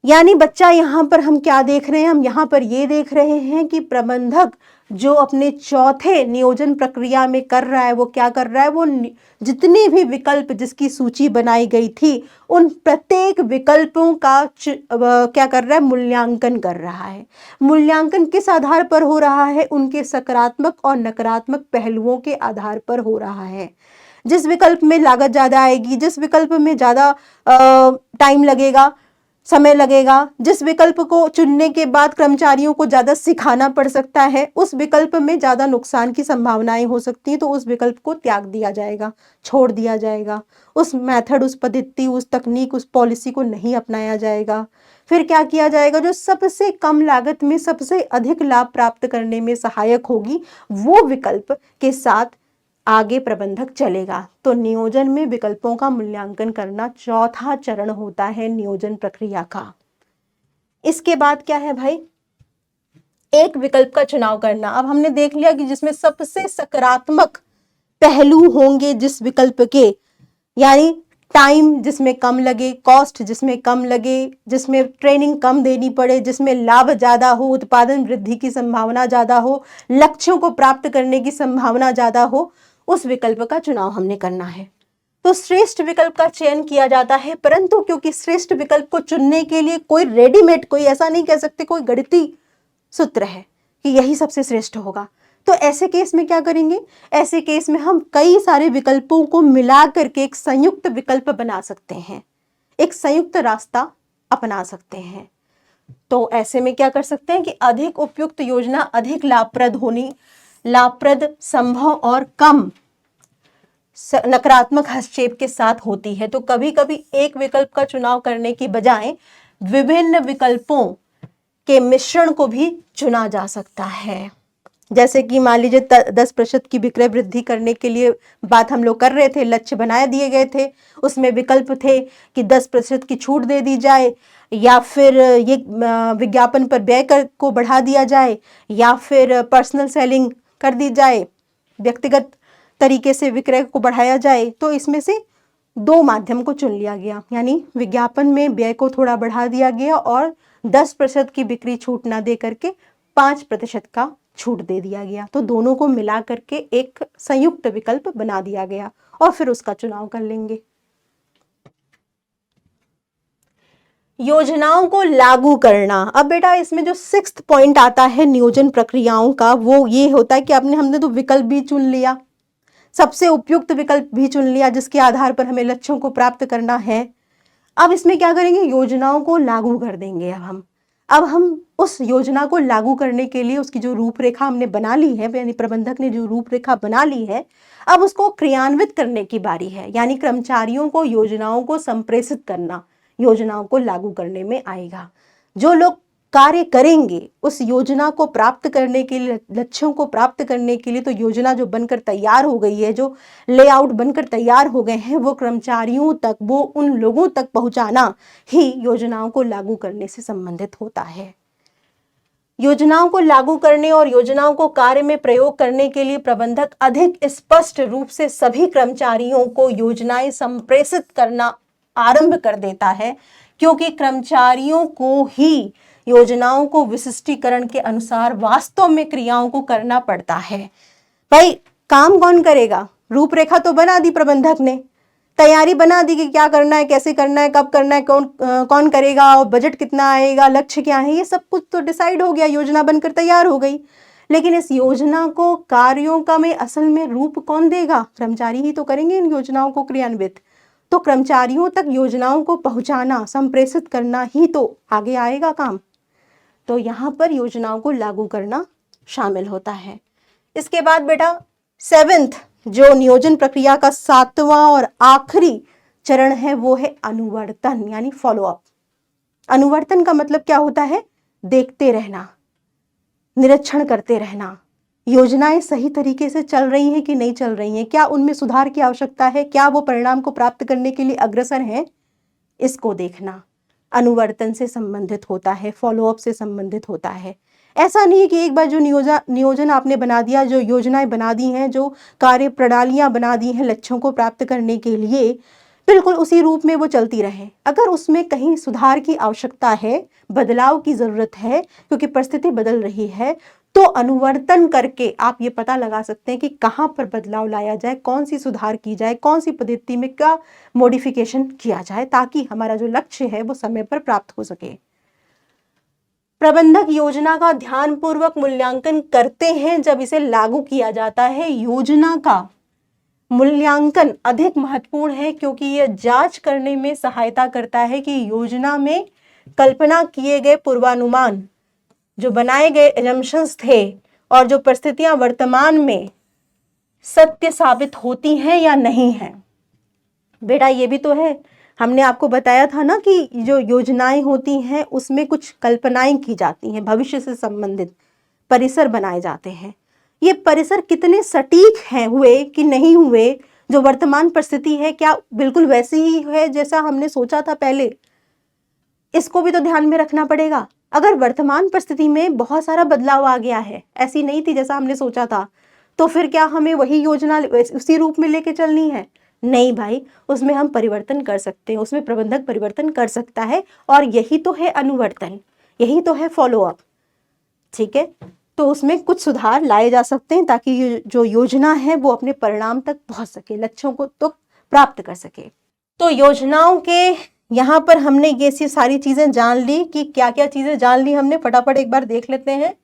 यानी बच्चा यहाँ पर हम क्या देख रहे हैं, हम यहाँ पर ये देख रहे हैं कि प्रबंधक जो अपने चौथे नियोजन प्रक्रिया में कर रहा है वो क्या कर रहा है, वो जितने भी विकल्प जिसकी सूची बनाई गई थी उन प्रत्येक विकल्पों का क्या कर रहा है, मूल्यांकन कर रहा है। मूल्यांकन किस आधार पर हो रहा है, उनके सकारात्मक और नकारात्मक पहलुओं के आधार पर हो रहा है। जिस विकल्प में लागत ज़्यादा आएगी, जिस विकल्प में ज़्यादा टाइम लगेगा, समय लगेगा, जिस विकल्प को चुनने के बाद कर्मचारियों को ज़्यादा सिखाना पड़ सकता है, उस विकल्प में ज़्यादा नुकसान की संभावनाएं हो सकती हैं, तो उस विकल्प को त्याग दिया जाएगा, छोड़ दिया जाएगा। उस मेथड, उस पद्धति, उस तकनीक, उस पॉलिसी को नहीं अपनाया जाएगा। फिर क्या किया जाएगा, जो सबसे कम लागत में सबसे अधिक लाभ प्राप्त करने में सहायक होगी वो विकल्प के साथ आगे प्रबंधक चलेगा। तो नियोजन में विकल्पों का मूल्यांकन करना चौथा चरण होता है नियोजन प्रक्रिया का। इसके बाद क्या है भाई, एक विकल्प का चुनाव करना। अब हमने देख लिया कि जिसमें सबसे सकारात्मक पहलू होंगे जिस विकल्प के, यानी टाइम जिसमें कम लगे, कॉस्ट जिसमें कम लगे, जिसमें ट्रेनिंग कम देनी पड़े, जिसमें लाभ ज्यादा हो, उत्पादन वृद्धि की संभावना ज्यादा हो, लक्ष्यों को प्राप्त करने की संभावना ज्यादा हो, उस विकल्प का चुनाव हमने करना है। तो श्रेष्ठ विकल्प का चयन किया जाता है, परंतु क्योंकि श्रेष्ठ विकल्प को चुनने के लिए कोई रेडीमेड, कोई ऐसा नहीं कह सकते कोई गणितीय सूत्र है कि यही सबसे श्रेष्ठ होगा, तो ऐसे केस में क्या करेंगे, ऐसे केस में हम कई सारे विकल्पों को मिला करके एक संयुक्त विकल्प बना सकते हैं, एक संयुक्त रास्ता अपना सकते हैं। तो ऐसे में क्या कर सकते हैं कि अधिक उपयुक्त योजना अधिक लाभप्रद, संभव और कम नकारात्मक हस्तक्षेप के साथ होती है। तो कभी कभी एक विकल्प का चुनाव करने की बजाय विभिन्न विकल्पों के मिश्रण को भी चुना जा सकता है। जैसे कि मान लीजिए 10% की विक्रय वृद्धि करने के लिए बात हम लोग कर रहे थे, लक्ष्य बनाए दिए गए थे, उसमें विकल्प थे कि 10% की छूट दे दी जाए, या फिर ये विज्ञापन पर व्यय को बढ़ा दिया जाए, या फिर पर्सनल सेलिंग कर दी जाए, व्यक्तिगत तरीके से विक्रय को बढ़ाया जाए। तो इसमें से 2 माध्यम को चुन लिया गया, यानी विज्ञापन में व्यय को थोड़ा बढ़ा दिया गया और 10% की बिक्री छूट ना दे करके 5% का छूट दे दिया गया। तो दोनों को मिला करके एक संयुक्त विकल्प बना दिया गया और फिर उसका चुनाव कर लेंगे। योजनाओं को लागू करना। अब बेटा इसमें जो 6th पॉइंट आता है नियोजन प्रक्रियाओं का, वो ये होता है कि हमने तो विकल्प भी चुन लिया, सबसे उपयुक्त विकल्प भी चुन लिया जिसके आधार पर हमें लक्ष्यों को प्राप्त करना है। अब इसमें क्या करेंगे, योजनाओं को लागू कर देंगे। अब हम उस योजना को लागू करने के लिए उसकी जो रूपरेखा हमने बना ली है, यानी प्रबंधक ने जो रूपरेखा बना ली है, अब उसको क्रियान्वित करने की बारी है, यानी कर्मचारियों को योजनाओं को संप्रेषित करना योजनाओं को लागू करने में आएगा। जो लोग कार्य करेंगे उस योजना को प्राप्त करने के लिए, लक्ष्यों को प्राप्त करने के लिए, तो योजना जो बनकर तैयार हो गई है, जो लेआउट बनकर तैयार हो गए हैं, वो कर्मचारियों तक, वो उन लोगों तक पहुंचाना ही योजनाओं को लागू करने से संबंधित होता है। योजनाओं को लागू करने और योजनाओं को कार्य में प्रयोग करने के लिए प्रबंधक अधिक स्पष्ट रूप से सभी कर्मचारियों को योजनाएं संप्रेषित करना आरंभ कर देता है, क्योंकि कर्मचारियों को ही योजनाओं को विशिष्टीकरण के अनुसार वास्तव में क्रियाओं को करना पड़ता है। भाई काम कौन करेगा, रूपरेखा तो बना दी प्रबंधक ने, तैयारी बना दी कि क्या करना है, कैसे करना है, कब करना है, कौन करेगा और बजट कितना आएगा, लक्ष्य क्या है, ये सब कुछ तो डिसाइड हो गया, योजना बनकर तैयार हो गई। लेकिन इस योजना को कार्यों का में असल में रूप कौन देगा, कर्मचारी ही तो करेंगे इन योजनाओं को क्रियान्वित। तो कर्मचारियों तक योजनाओं को पहुंचाना, संप्रेषित करना ही तो आगे आएगा काम। तो यहाँ पर योजनाओं को लागू करना शामिल होता है। इसके बाद बेटा 7th जो नियोजन प्रक्रिया का 7वां और आखिरी चरण है वो है अनुवर्तन, यानी फॉलोअप। अनुवर्तन का मतलब क्या होता है, देखते रहना, निरीक्षण करते रहना, योजनाएं सही तरीके से चल रही हैं कि नहीं चल रही हैं, क्या उनमें सुधार की आवश्यकता है, क्या वो परिणाम को प्राप्त करने के लिए अग्रसर हैं, इसको देखना अनुवर्तन से संबंधित होता है, फॉलोअप से संबंधित होता है। ऐसा नहीं है कि एक बार जो नियोजन आपने बना दिया, जो योजनाएं बना दी हैं, जो कार्य प्रणालियां बना दी हैं लक्ष्यों को प्राप्त करने के लिए, बिल्कुल उसी रूप में वो चलती रहे। अगर उसमें कहीं सुधार की आवश्यकता है, बदलाव की जरूरत है, क्योंकि परिस्थिति बदल रही है, तो अनुवर्तन करके आप ये पता लगा सकते हैं कि कहाँ पर बदलाव लाया जाए, कौन सी सुधार की जाए, कौन सी पद्धति में क्या मॉडिफिकेशन किया जाए, ताकि हमारा जो लक्ष्य है वो समय पर प्राप्त हो सके। प्रबंधक योजना का ध्यानपूर्वक मूल्यांकन करते हैं जब इसे लागू किया जाता है। योजना का मूल्यांकन अधिक महत्वपूर्ण है, क्योंकि यह जांच करने में सहायता करता है कि योजना में कल्पना किए गए पूर्वानुमान, जो बनाए गए एजम्पशंस थे, और जो परिस्थितियां वर्तमान में सत्य साबित होती हैं या नहीं हैं। बेटा ये भी तो है, हमने आपको बताया था ना कि जो योजनाएं होती हैं उसमें कुछ कल्पनाएं की जाती हैं, भविष्य से संबंधित परिसर बनाए जाते हैं। ये परिसर कितने सटीक हैं, हुए कि नहीं हुए, जो वर्तमान परिस्थिति है क्या बिल्कुल वैसी ही है जैसा हमने सोचा था पहले, इसको भी तो ध्यान में रखना पड़ेगा। अगर वर्तमान परिस्थिति में बहुत सारा बदलाव आ गया है, ऐसी नहीं थी जैसा हमने सोचा था, तो फिर क्या हमें वही योजना उसी रूप में लेके चलनी है? नहीं भाई, उसमें हम परिवर्तन कर सकते हैं, उसमें प्रबंधक परिवर्तन कर सकता है, और यही तो है अनुवर्तन, यही तो है फॉलोअप। ठीक है, तो उसमें कुछ सुधार लाए जा सकते हैं ताकि ये जो योजना है वो अपने परिणाम तक पहुंच सके, लक्ष्यों को तो प्राप्त कर सके। तो योजनाओं के यहाँ पर हमने ये सारी चीजें जान ली कि क्या क्या चीजें जान ली हमने, फटाफट एक बार देख लेते हैं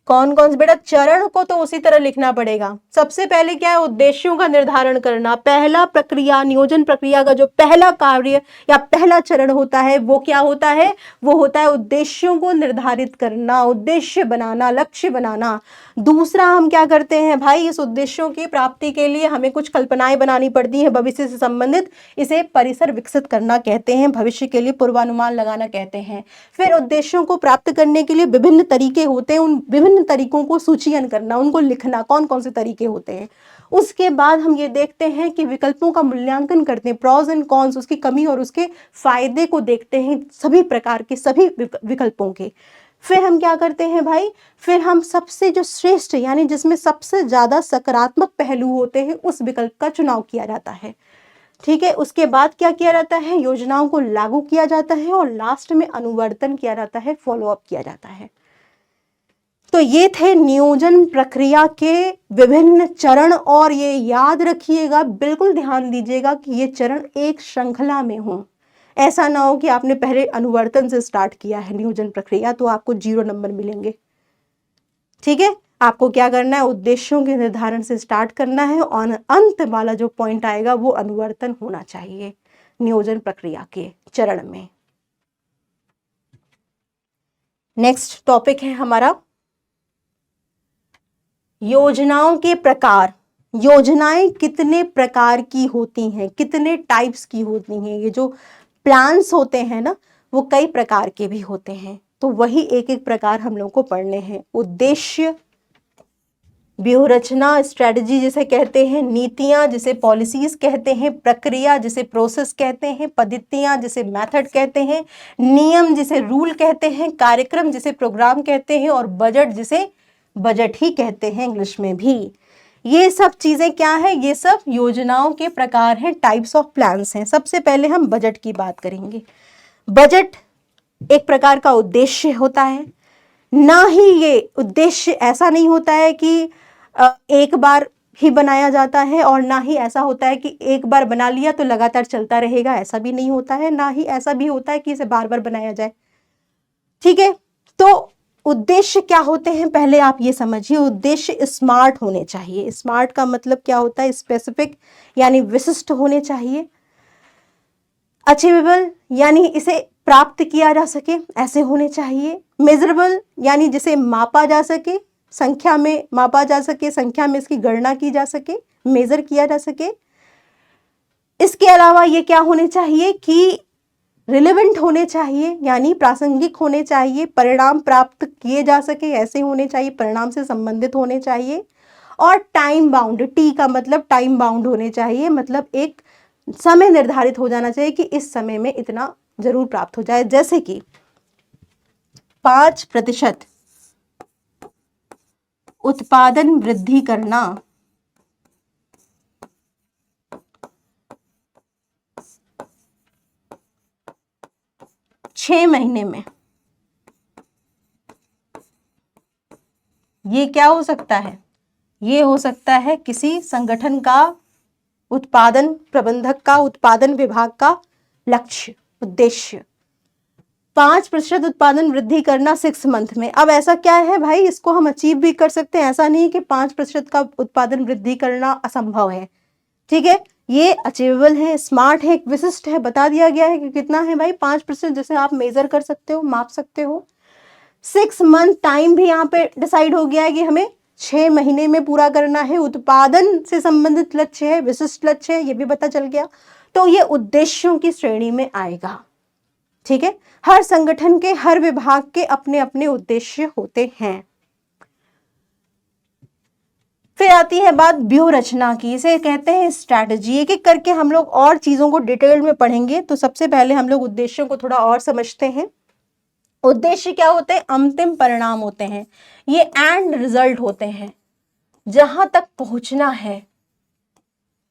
कौन कौन से। बेटा चरण को तो उसी तरह लिखना पड़ेगा। सबसे पहले क्या है, उद्देश्यों का निर्धारण करना। पहला प्रक्रिया, नियोजन प्रक्रिया का जो पहला कार्य या पहला चरण होता है वो क्या होता है, वो होता है उद्देश्यों को निर्धारित करना, उद्देश्य बनाना, लक्ष्य बनाना। दूसरा हम क्या करते हैं भाई, इस उद्देश्यों की प्राप्ति के लिए हमें कुछ कल्पनाएं बनानी पड़ती हैं भविष्य से संबंधित, इसे परिसर विकसित करना कहते हैं, भविष्य के लिए पूर्वानुमान लगाना कहते हैं। फिर उद्देश्यों को प्राप्त करने के लिए विभिन्न तरीके होते हैं, उन विभिन्न तरीकों को सूचीयन करना, उनको लिखना, कौन कौन से तरीके होते हैं। उसके बाद हम ये देखते हैं कि विकल्पों का मूल्यांकन करते हैं, प्रॉज एंड कॉन्स, उसकी कमी और उसके फायदे को देखते हैं, सभी प्रकार के सभी विकल्पों के। फिर हम क्या करते हैं भाई, फिर हम सबसे जो श्रेष्ठ यानी जिसमें सबसे ज्यादा सकारात्मक पहलू होते हैं उस विकल्प का चुनाव किया जाता है। ठीक है, उसके बाद क्या किया जाता है, योजनाओं को लागू किया जाता है, और लास्ट में अनुवर्तन किया जाता है, फॉलोअप किया जाता है। तो ये थे नियोजन प्रक्रिया के विभिन्न चरण, और ये याद रखिएगा, बिल्कुल ध्यान दीजिएगा कि ये चरण एक श्रृंखला में हो। ऐसा ना हो कि आपने पहले अनुवर्तन से स्टार्ट किया है नियोजन प्रक्रिया तो आपको 0 नंबर मिलेंगे। ठीक है, आपको क्या करना है, उद्देश्यों के निर्धारण से स्टार्ट करना है, और अंत वाला जो पॉइंट आएगा वो अनुवर्तन होना चाहिए नियोजन प्रक्रिया के चरण में। नेक्स्ट टॉपिक है हमारा योजनाओं के प्रकार। योजनाएं कितने प्रकार की होती हैं, कितने टाइप्स की होती हैं। ये जो प्लान्स होते हैं ना, वो कई प्रकार के भी होते हैं, तो वही एक एक प्रकार हम लोग को पढ़ने हैं। उद्देश्य, व्यूहरचना, स्ट्रेटजी जिसे कहते हैं, नीतियां जिसे पॉलिसीज कहते हैं, प्रक्रिया जिसे प्रोसेस कहते हैं, पद्धतियां जिसे मेथड कहते हैं, नियम जिसे रूल कहते हैं, कार्यक्रम जिसे प्रोग्राम कहते हैं, और बजट जिसे बजट ही कहते हैं इंग्लिश में भी। ये सब चीजें क्या है, ये सब योजनाओं के प्रकार हैं, टाइप्स ऑफ प्लान्स हैं। सबसे पहले हम बजट की बात करेंगे। बजट एक प्रकार का उद्देश्य होता है, ना ही ये उद्देश्य ऐसा नहीं होता है कि एक बार ही बनाया जाता है, और ना ही ऐसा होता है कि एक बार बना लिया तो लगातार चलता रहेगा, ऐसा भी नहीं होता है। ना ही ऐसा भी होता है कि इसे बार बार बनाया जाए। ठीक है, तो उद्देश्य क्या होते हैं पहले आप ये समझिए। उद्देश्य स्मार्ट होने चाहिए। स्मार्ट का मतलब क्या होता है, स्पेसिफिक यानी विशिष्ट होने चाहिए। अचीवेबल यानी इसे प्राप्त किया जा सके, ऐसे होने चाहिए। मेजरेबल यानी जिसे मापा जा सके, संख्या में मापा जा सके, संख्या में इसकी गणना की जा सके, मेजर किया जा सके। इसके अलावा ये क्या होने चाहिए कि रिलेवेंट होने चाहिए, यानी प्रासंगिक होने चाहिए, परिणाम प्राप्त किए जा सके ऐसे होने चाहिए, परिणाम से संबंधित होने चाहिए। और टाइम बाउंड, टी का मतलब टाइम बाउंड होने चाहिए, मतलब एक समय निर्धारित हो जाना चाहिए कि इस समय में इतना जरूर प्राप्त हो जाए। जैसे कि 5% उत्पादन वृद्धि करना, 6 महीने में, ये क्या हो सकता है, ये हो सकता है किसी संगठन का, उत्पादन प्रबंधक का, उत्पादन विभाग का लक्ष्य, उद्देश्य। 5% उत्पादन वृद्धि करना 6 मंथ में। अब ऐसा क्या है भाई, इसको हम अचीव भी कर सकते हैं, ऐसा नहीं कि 5% का उत्पादन वृद्धि करना असंभव है। ठीक है, ये अचीवेबल है, स्मार्ट है, विशिष्ट है, बता दिया गया है कि कितना है भाई 5%, जैसे आप मेजर कर सकते हो, माप सकते हो। 6 मंथ टाइम भी यहाँ पे डिसाइड हो गया है कि हमें 6 महीने में पूरा करना है। उत्पादन से संबंधित लक्ष्य है, विशिष्ट लक्ष्य है, ये भी पता चल गया। तो ये उद्देश्यों की श्रेणी में आएगा। ठीक है, हर संगठन के, हर विभाग के अपने अपने उद्देश्य होते हैं। फिर आती है बात व्यूह रचना की, इसे कहते हैं स्ट्रैटेजी। एक एक करके हम लोग और चीजों को डिटेल में पढ़ेंगे। तो सबसे पहले हम लोग उद्देश्यों को थोड़ा और समझते हैं। उद्देश्य क्या होते हैं, अंतिम परिणाम होते हैं, ये एंड रिजल्ट होते हैं। जहां तक पहुंचना है,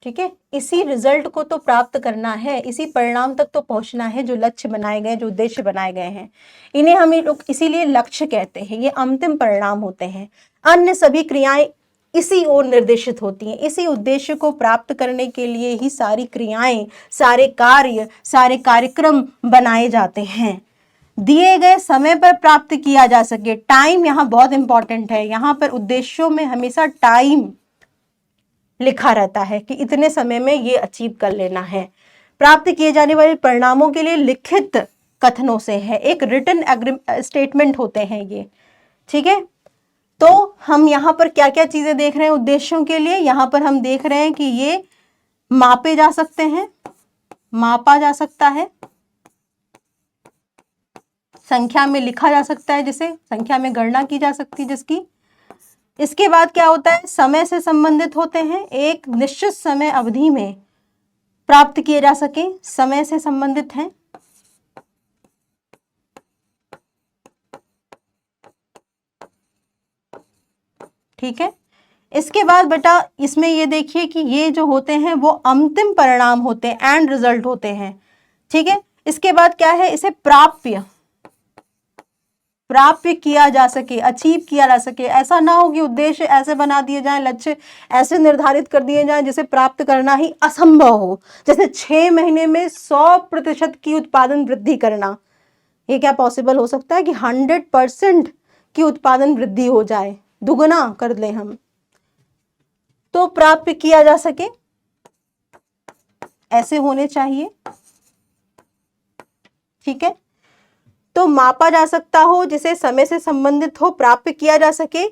ठीक है, इसी रिजल्ट को तो प्राप्त करना है, इसी परिणाम तक तो पहुंचना है जो लक्ष्य बनाए गए, जो उद्देश्य बनाए गए हैं, इन्हें हम लोग इसीलिए लक्ष्य कहते हैं। ये अंतिम परिणाम होते हैं। अन्य सभी क्रियाएं इसी ओर निर्देशित होती हैं। इसी उद्देश्य को प्राप्त करने के लिए ही सारी क्रियाएं, सारे कार्य, सारे कार्यक्रम बनाए जाते हैं। दिए गए समय पर प्राप्त किया जा सके। टाइम यहाँ बहुत इंपॉर्टेंट है। यहाँ पर उद्देश्यों में हमेशा टाइम लिखा रहता है कि इतने समय में ये अचीव कर लेना है। प्राप्त किए जाने वाले परिणामों के लिए लिखित कथनों से है, एक रिटन स्टेटमेंट होते हैं ये, ठीक है। तो हम यहाँ पर क्या क्या चीजें देख रहे हैं उद्देश्यों के लिए? यहाँ पर हम देख रहे हैं कि ये मापे जा सकते हैं, मापा जा सकता है, संख्या में लिखा जा सकता है, जिसे संख्या में गणना की जा सकती है जिसकी। इसके बाद क्या होता है? समय से संबंधित होते हैं, एक निश्चित समय अवधि में प्राप्त किए जा सके, समय से संबंधित हैं। ठीक है। इसके बाद बेटा इसमें ये देखिए कि ये जो होते हैं वो अंतिम परिणाम होते हैं, एंड रिजल्ट होते हैं, ठीक है। इसके बाद क्या है? इसे प्राप्य किया जा सके, अचीव किया जा सके। ऐसा ना हो कि उद्देश्य ऐसे बना दिए जाएं, लक्ष्य ऐसे निर्धारित कर दिए जाएं जिसे प्राप्त करना ही असंभव हो। जैसे 6 महीने में 100% की उत्पादन वृद्धि करना, ये क्या पॉसिबल हो सकता है कि 100% की उत्पादन वृद्धि हो जाए, दुगना कर लें हम? तो प्राप्त किया जा सके ऐसे होने चाहिए, ठीक है। तो मापा जा सकता हो, जिसे समय से संबंधित हो, प्राप्त किया जा सके,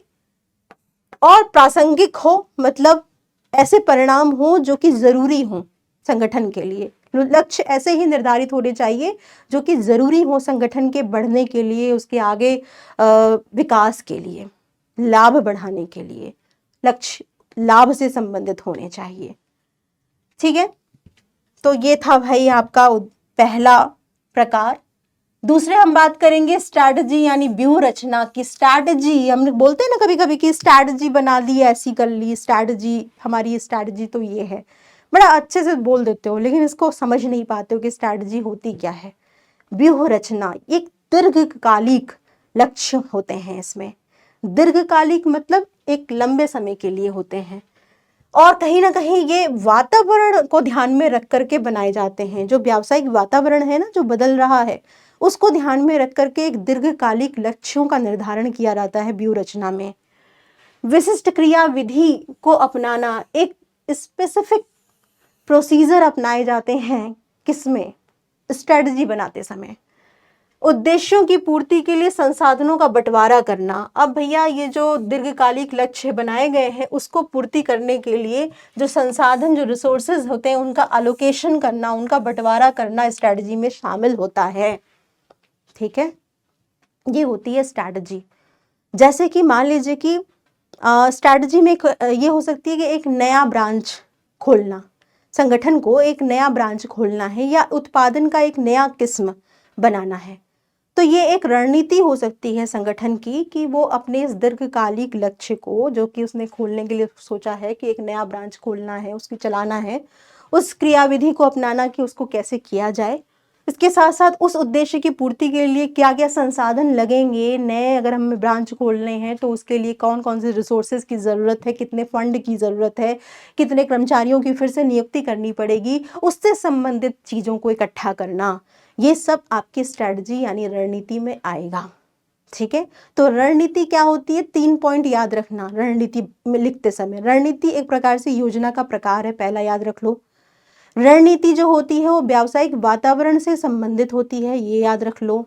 और प्रासंगिक हो, मतलब ऐसे परिणाम हो जो कि जरूरी हो संगठन के लिए। लक्ष्य ऐसे ही निर्धारित होने चाहिए जो कि जरूरी हो संगठन के बढ़ने के लिए, उसके आगे विकास के लिए, लाभ बढ़ाने के लिए। लक्ष्य लाभ से संबंधित होने चाहिए, ठीक है। तो ये था भाई आपका पहला प्रकार। दूसरे हम बात करेंगे स्ट्रैटेजी यानी व्यूह रचना की। स्ट्रैटेजी हम बोलते हैं ना कभी कभी कि स्ट्रैटेजी बना ली, ऐसी कर ली, स्ट्रैटेजी हमारी स्ट्रैटेजी तो ये है। बड़ा अच्छे से बोल देते हो लेकिन इसको समझ नहीं पाते हो कि स्ट्रैटेजी होती क्या है। व्यूह रचना एक दीर्घकालिक लक्ष्य होते हैं इसमें। दीर्घकालिक मतलब एक लंबे समय के लिए होते हैं, और कहीं ना कहीं ये वातावरण को ध्यान में रख करके बनाए जाते हैं। जो व्यावसायिक वातावरण है ना, जो बदल रहा है, उसको ध्यान में रख करके एक दीर्घकालिक लक्ष्यों का निर्धारण किया जाता है व्यूह रचना में। विशिष्ट क्रिया विधि को अपनाना, एक स्पेसिफिक प्रोसीजर अपनाए जाते हैं किसमें? स्ट्रेटजी बनाते समय। उद्देश्यों की पूर्ति के लिए संसाधनों का बंटवारा करना। अब भैया ये जो दीर्घकालिक लक्ष्य बनाए गए हैं उसको पूर्ति करने के लिए जो संसाधन, जो रिसोर्सेज होते हैं, उनका अलोकेशन करना, उनका बंटवारा करना स्ट्रैटेजी में शामिल होता है, ठीक है। ये होती है स्ट्रैटेजी। जैसे कि मान लीजिए कि स्ट्रैटेजी में ये हो सकती है कि एक नया ब्रांच खोलना, संगठन को एक नया ब्रांच खोलना है, या उत्पादन का एक नया किस्म बनाना है। तो ये एक रणनीति हो सकती है संगठन की कि वो अपने इस दीर्घकालिक लक्ष्य को, जो कि उसने खोलने के लिए सोचा है कि एक नया ब्रांच खोलना है, उसकी चलाना है, उस क्रियाविधि को अपनाना कि उसको कैसे किया जाए। इसके साथ साथ उस उद्देश्य की पूर्ति के लिए क्या क्या संसाधन लगेंगे, नए अगर हमें ब्रांच खोलने हैं तो उसके लिए कौन कौन से रिसोर्सेज की ज़रूरत है, कितने फंड की ज़रूरत है, कितने कर्मचारियों की फिर से नियुक्ति करनी पड़ेगी, उससे संबंधित चीज़ों को इकट्ठा करना, ये सब आपकी स्ट्रैटेजी यानी रणनीति में आएगा, ठीक है। तो रणनीति क्या होती है? 3 पॉइंट याद रखना रणनीति में लिखते समय। रणनीति एक प्रकार से योजना का प्रकार है, पहला याद रख लो। रणनीति जो होती है वो व्यावसायिक वातावरण से संबंधित होती है, ये याद रख लो।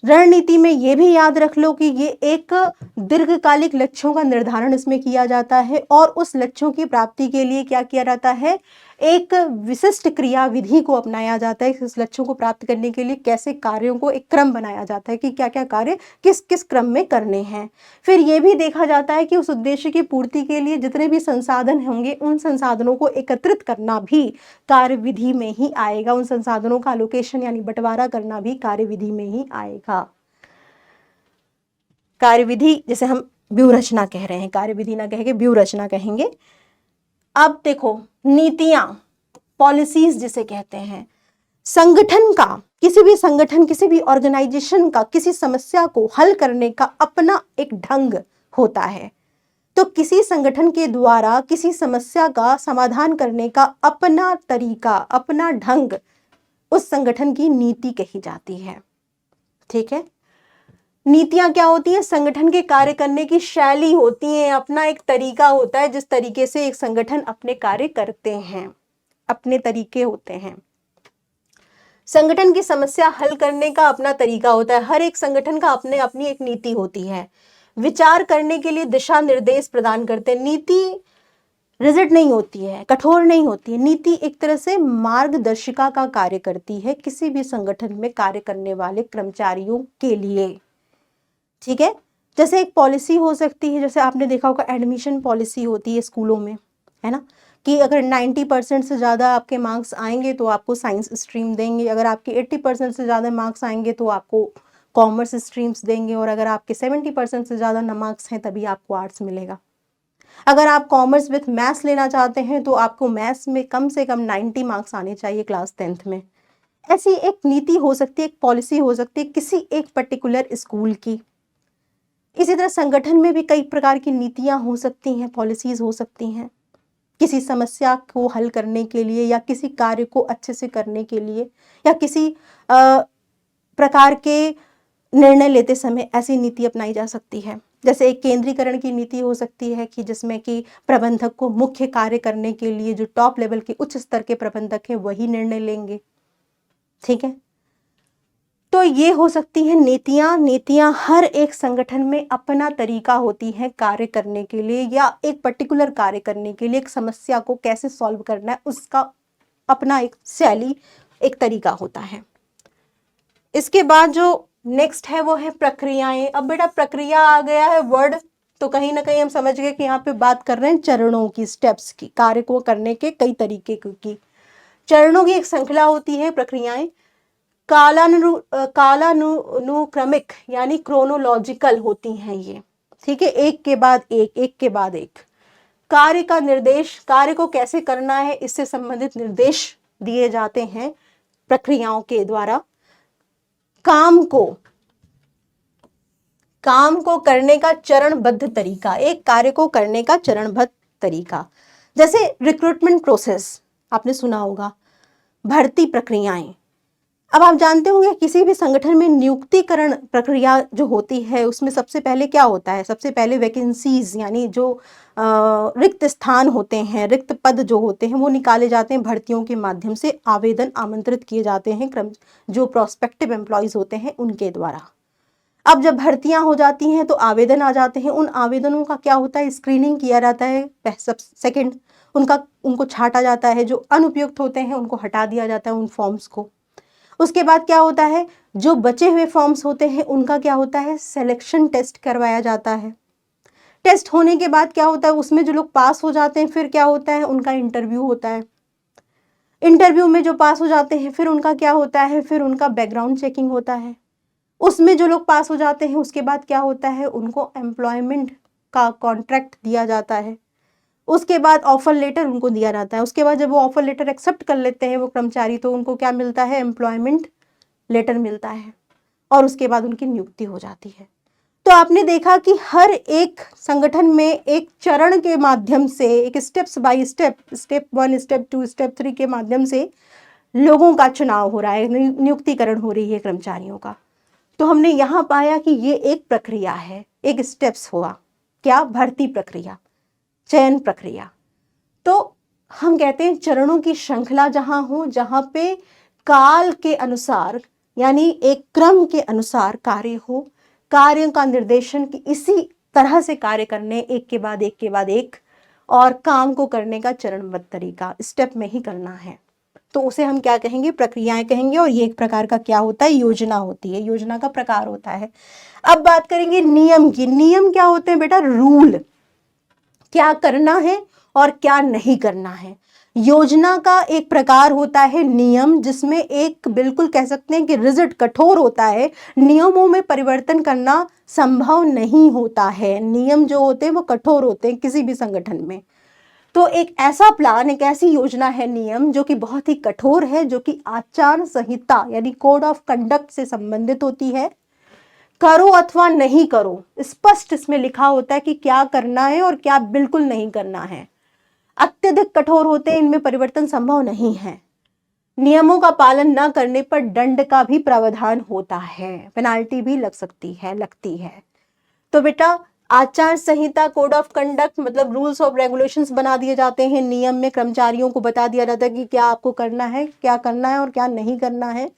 रणनीति में ये भी याद रख लो कि ये एक दीर्घकालिक लक्ष्यों का निर्धारण इसमें किया जाता है, और उस लक्ष्यों की प्राप्ति के लिए क्या किया जाता है? एक विशिष्ट क्रिया विधि को अपनाया जाता है। इस लक्ष्यों को प्राप्त करने के लिए कैसे कार्यों को एक क्रम बनाया जाता है कि क्या क्या कार्य किस किस क्रम में करने हैं। फिर ये भी देखा जाता है कि उस उद्देश्य की पूर्ति के लिए जितने भी संसाधन होंगे, उन संसाधनों को एकत्रित करना भी कार्यविधि में ही आएगा। उन संसाधनों का एलोकेशन यानी बंटवारा करना भी कार्यविधि में ही आएगा। कार्यविधि जैसे हम व्यूह रचना कह रहे हैं, कार्यविधि ना कहेंगे, व्यूह रचना कहेंगे। अब देखो नीतियां, पॉलिसीज जिसे कहते हैं, संगठन का, किसी भी संगठन, किसी भी ऑर्गेनाइजेशन का किसी समस्या को हल करने का अपना एक ढंग होता है। तो किसी संगठन के द्वारा किसी समस्या का समाधान करने का अपना तरीका, अपना ढंग, उस संगठन की नीति कही जाती है। ठीक है। नीतियां क्या होती है? संगठन के कार्य करने की शैली होती है, अपना एक तरीका होता है जिस तरीके से एक संगठन अपने कार्य करते हैं, अपने तरीके होते हैं। संगठन की समस्या हल करने का अपना तरीका होता है। हर एक संगठन का अपनी एक नीति होती है, विचार करने के लिए दिशा निर्देश प्रदान करते हैं। नीति रिजिड नहीं होती है, कठोर नहीं होती है। नीति एक तरह से मार्गदर्शिका का कार्य करती है किसी भी संगठन में कार्य करने वाले कर्मचारियों के लिए। ठीक है। जैसे एक पॉलिसी हो सकती है, जैसे आपने देखा होगा एडमिशन पॉलिसी होती है स्कूलों में, है ना, कि अगर 90% से ज़्यादा आपके मार्क्स आएंगे तो आपको साइंस स्ट्रीम देंगे, अगर आपके 80% से ज़्यादा मार्क्स आएंगे तो आपको कॉमर्स स्ट्रीम्स देंगे, और अगर आपके 70% से ज़्यादा मार्क्स हैं तभी आपको आर्ट्स मिलेगा। अगर आप कॉमर्स विथ मैथ्स लेना चाहते हैं तो आपको मैथ्स में कम से कम 90 मार्क्स आने चाहिए क्लास 10th में। ऐसी एक नीति हो सकती है, एक पॉलिसी हो सकती है किसी एक पर्टिकुलर स्कूल की। इसी तरह संगठन में भी कई प्रकार की नीतियां हो सकती हैं, पॉलिसीज हो सकती हैं, किसी समस्या को हल करने के लिए या किसी कार्य को अच्छे से करने के लिए या किसी प्रकार के निर्णय लेते समय ऐसी नीति अपनाई जा सकती है। जैसे एक केंद्रीकरण की नीति हो सकती है कि जिसमें कि प्रबंधक को मुख्य कार्य करने के लिए जो टॉप लेवल के उच्च स्तर के प्रबंधक हैं वही निर्णय लेंगे। ठीक है। तो ये हो सकती है नीतियां। नीतियां हर एक संगठन में अपना तरीका होती है कार्य करने के लिए, या एक पर्टिकुलर कार्य करने के लिए, एक समस्या को कैसे सॉल्व करना है उसका अपना एक शैली, एक तरीका होता है। इसके बाद जो नेक्स्ट है वो है प्रक्रियाएं। अब बेटा प्रक्रिया आ गया है वर्ड, तो कहीं ना कहीं हम समझ गए कि यहाँ पे बात कर रहे हैं चरणों की, स्टेप्स की, कार्य को करने के कई तरीके की। चरणों की एक श्रृंखला होती है प्रक्रियाएं। कालानुक्रमिक यानी क्रोनोलॉजिकल होती हैं ये। ठीक है। एक के बाद एक, एक के बाद एक। कार्य का निर्देश, कार्य को कैसे करना है इससे संबंधित निर्देश दिए जाते हैं प्रक्रियाओं के द्वारा। काम को करने का चरणबद्ध तरीका, एक कार्य को करने का चरणबद्ध तरीका। जैसे रिक्रूटमेंट प्रोसेस आपने सुना होगा, भर्ती प्रक्रियाएं। अब आप जानते होंगे किसी भी संगठन में नियुक्तिकरण प्रक्रिया जो होती है उसमें सबसे पहले क्या होता है? सबसे पहले वैकेंसीज यानी जो रिक्त स्थान होते हैं, रिक्त पद जो होते हैं वो निकाले जाते हैं भर्तियों के माध्यम से, आवेदन आमंत्रित किए जाते हैं जो प्रोस्पेक्टिव एम्प्लॉयज होते हैं उनके द्वारा। अब जब भर्तियां हो जाती हैं तो आवेदन आ जाते हैं, उन आवेदनों का क्या होता है? स्क्रीनिंग किया जाता है। सेकंड उनको छांटा जाता है, जो अनुपयुक्त होते हैं उनको हटा दिया जाता है उन फॉर्म्स को। उसके बाद क्या होता है? जो बचे हुए फॉर्म्स होते हैं उनका क्या होता है? सिलेक्शन टेस्ट करवाया जाता है। टेस्ट होने के बाद क्या होता है? उसमें जो लोग पास हो जाते हैं फिर क्या होता है? उनका इंटरव्यू होता है। इंटरव्यू में जो पास हो जाते हैं फिर उनका क्या होता है? फिर उनका बैकग्राउंड चेकिंग होता है। उसमें जो लोग पास हो जाते हैं उसके बाद क्या होता है? उनको एम्प्लॉयमेंट का कॉन्ट्रैक्ट दिया जाता है। उसके बाद ऑफर लेटर उनको दिया जाता है। उसके बाद जब वो ऑफर लेटर एक्सेप्ट कर लेते हैं वो कर्मचारी, तो उनको क्या मिलता है? एम्प्लॉयमेंट लेटर मिलता है, और उसके बाद उनकी नियुक्ति हो जाती है। तो आपने देखा कि हर एक संगठन में एक चरण के माध्यम से, एक steps by step, step 1, step 2, step 3 के माध्यम से लोगों का चुनाव हो रहा है, नियुक्तिकरण हो रही है कर्मचारियों का। तो हमने यहाँ पाया कि ये एक प्रक्रिया है, एक स्टेप्स हुआ। क्या? भर्ती प्रक्रिया, चयन प्रक्रिया। तो हम कहते हैं चरणों की श्रृंखला जहां हो, जहां पे काल के अनुसार यानी एक क्रम के अनुसार कार्य हो, कार्यों का निर्देशन की इसी तरह से कार्य करने, एक के बाद एक के बाद एक, और काम को करने का चरणबद्ध तरीका स्टेप में ही करना है, तो उसे हम क्या कहेंगे? प्रक्रियाएं कहेंगे। और ये एक प्रकार का क्या होता है? योजना होती है, योजना का प्रकार होता है। अब बात करेंगे नियम की। नियम क्या होते हैं बेटा? रूल, क्या करना है और क्या नहीं करना है। योजना का एक प्रकार होता है नियम, जिसमें एक बिल्कुल कह सकते हैं कि रिजिड, कठोर होता है। नियमों में परिवर्तन करना संभव नहीं होता है। नियम जो होते हैं वो कठोर होते हैं किसी भी संगठन में। तो एक ऐसा प्लान, एक ऐसी योजना है नियम जो कि बहुत ही कठोर है, जो कि आचार संहिता यानी कोड ऑफ कंडक्ट से संबंधित होती है। करो अथवा नहीं करो, स्पष्ट इसमें लिखा होता है कि क्या करना है और क्या बिल्कुल नहीं करना है। अत्यधिक कठोर होते हैं, इनमें परिवर्तन संभव नहीं है। नियमों का पालन न करने पर दंड का भी प्रावधान होता है, पेनाल्टी भी लगती है। तो बेटा आचार संहिता, कोड ऑफ कंडक्ट मतलब रूल्स ऑफ रेगुलेशंस बना दिए जाते हैं। नियम में कर्मचारियों को बता दिया जाता है कि क्या आपको करना है, क्या करना है और क्या नहीं करना है।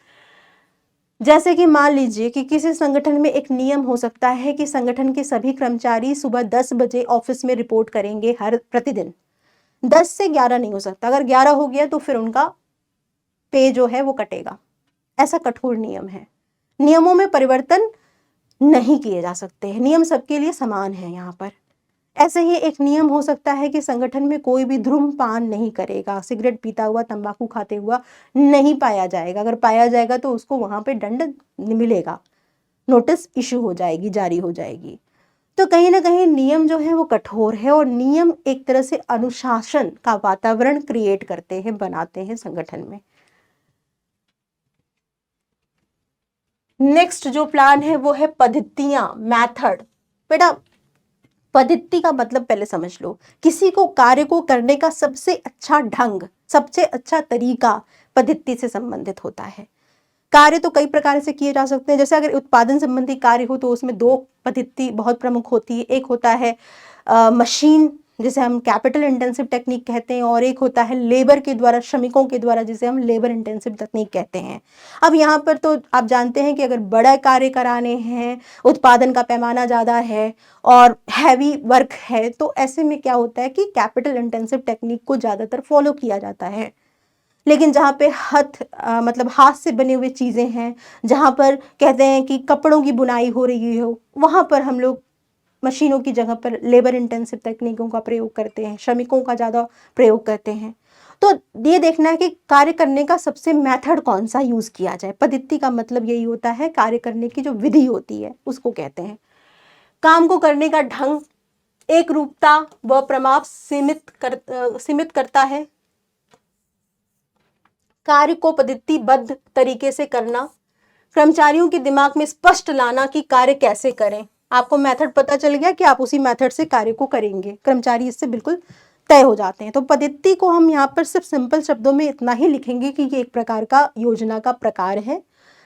जैसे कि मान लीजिए कि किसी संगठन में एक नियम हो सकता है कि संगठन के सभी कर्मचारी सुबह 10 बजे ऑफिस में रिपोर्ट करेंगे हर प्रतिदिन। 10 से 11 नहीं हो सकता, अगर 11 हो गया तो फिर उनका पे जो है वो कटेगा। ऐसा कठोर नियम है। नियमों में परिवर्तन नहीं किए जा सकते हैं, नियम सबके लिए समान है यहाँ पर। ऐसे ही एक नियम हो सकता है कि संगठन में कोई भी धूम्रपान नहीं करेगा, सिगरेट पीता हुआ, तंबाकू खाते हुआ नहीं पाया जाएगा। अगर पाया जाएगा तो उसको वहां पे दंड मिलेगा, नोटिस इशू हो जाएगी, जारी हो जाएगी। तो कहीं ना कहीं नियम जो है वो कठोर है, और नियम एक तरह से अनुशासन का वातावरण क्रिएट करते हैं, बनाते हैं संगठन में। नेक्स्ट जो प्लान है वो है पद्धतियां, मेथड। बेटा पद्धति का मतलब पहले समझ लो। किसी को कार्य को करने का सबसे अच्छा ढंग, सबसे अच्छा तरीका पद्धति से संबंधित होता है। कार्य तो कई प्रकार से किए जा सकते हैं। जैसे अगर उत्पादन संबंधी कार्य हो तो उसमें दो पद्धति बहुत प्रमुख होती है। एक होता है मशीन, जिसे हम कैपिटल इंटेंसिव टेक्निक कहते हैं, और एक होता है लेबर के द्वारा, श्रमिकों के द्वारा, जिसे हम लेबर इंटेंसिव टेक्निक कहते हैं। अब यहाँ पर तो आप जानते हैं कि अगर बड़ा कार्य कराने हैं, उत्पादन का पैमाना ज़्यादा है और हैवी वर्क है, तो ऐसे में क्या होता है कि कैपिटल इंटेंसिव टेक्निक को ज़्यादातर फॉलो किया जाता है। लेकिन जहाँ पे मतलब हाथ से बने हुए चीज़ें हैं, जहाँ पर कहते हैं कि कपड़ों की बुनाई हो रही हो, वहाँ पर हम लोग मशीनों की जगह पर लेबर इंटेंसिव तकनीकों का प्रयोग करते हैं, श्रमिकों का ज़्यादा प्रयोग करते हैं। तो ये देखना है कि कार्य करने का सबसे मेथड कौन सा यूज़ किया जाए। पद्धति का मतलब यही होता है, कार्य करने की जो विधि होती है उसको कहते हैं। काम को करने का ढंग, एक रूपता व प्रमाप सीमित करता है। कार्य को पद्धतिबद्ध तरीके से करना, कर्मचारियों के दिमाग में स्पष्ट लाना कि कार्य कैसे करें। आपको मेथड पता चल गया कि आप उसी मेथड से कार्य को करेंगे, कर्मचारी इससे बिल्कुल तय हो जाते हैं। तो पद्धति को हम यहाँ पर सिर्फ सिंपल शब्दों में इतना ही लिखेंगे कि ये एक प्रकार का योजना का प्रकार है,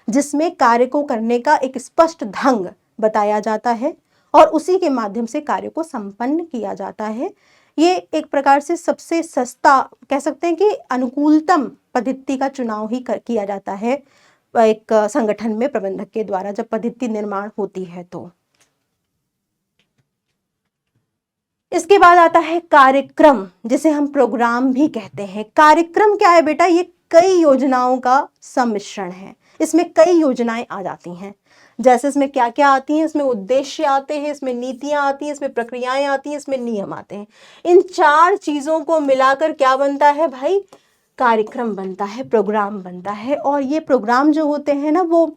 जिसमें कार्य को करने का एक स्पष्ट ढंग बताया जाता है और उसी के माध्यम से कार्य को संपन्न किया जाता है। ये एक प्रकार से सबसे सस्ता, कह सकते हैं कि अनुकूलतम पद्धति का चुनाव ही किया जाता है एक संगठन में प्रबंधक के द्वारा, जब पद्धति निर्माण होती है तो। इसके बाद आता है कार्यक्रम, जिसे हम प्रोग्राम भी कहते हैं। कार्यक्रम क्या है बेटा? ये कई योजनाओं का सम्मिश्रण है। इसमें कई योजनाएं आ जाती हैं। जैसे इसमें क्या क्या आती हैं? इसमें उद्देश्य आते हैं, इसमें नीतियां आती हैं, इसमें प्रक्रियाएं आती हैं, इसमें नियम आते हैं। इन चार चीजों को मिलाकर क्या बनता है भाई? कार्यक्रम बनता है, प्रोग्राम बनता है। और ये प्रोग्राम जो होते हैं ना, वो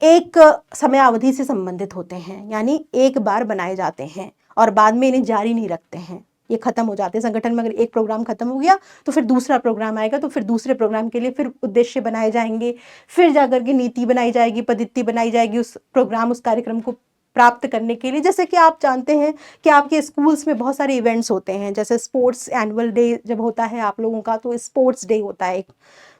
एक समयावधि से संबंधित होते हैं, यानी एक बार बनाए जाते हैं और बाद में इन्हें जारी नहीं रखते हैं, ये खत्म हो जाते हैं। संगठन में अगर एक प्रोग्राम खत्म हो गया तो फिर दूसरा प्रोग्राम आएगा, तो फिर दूसरे प्रोग्राम के लिए फिर उद्देश्य बनाए जाएंगे, फिर जाकर के नीति बनाई जाएगी, पद्धति बनाई जाएगी उस प्रोग्राम, उस कार्यक्रम को प्राप्त करने के लिए। जैसे कि आप जानते हैं कि आपके स्कूल्स में बहुत सारे इवेंट्स होते हैं, जैसे स्पोर्ट्स एनुअल डे जब होता है आप लोगों का, तो स्पोर्ट्स डे होता है एक।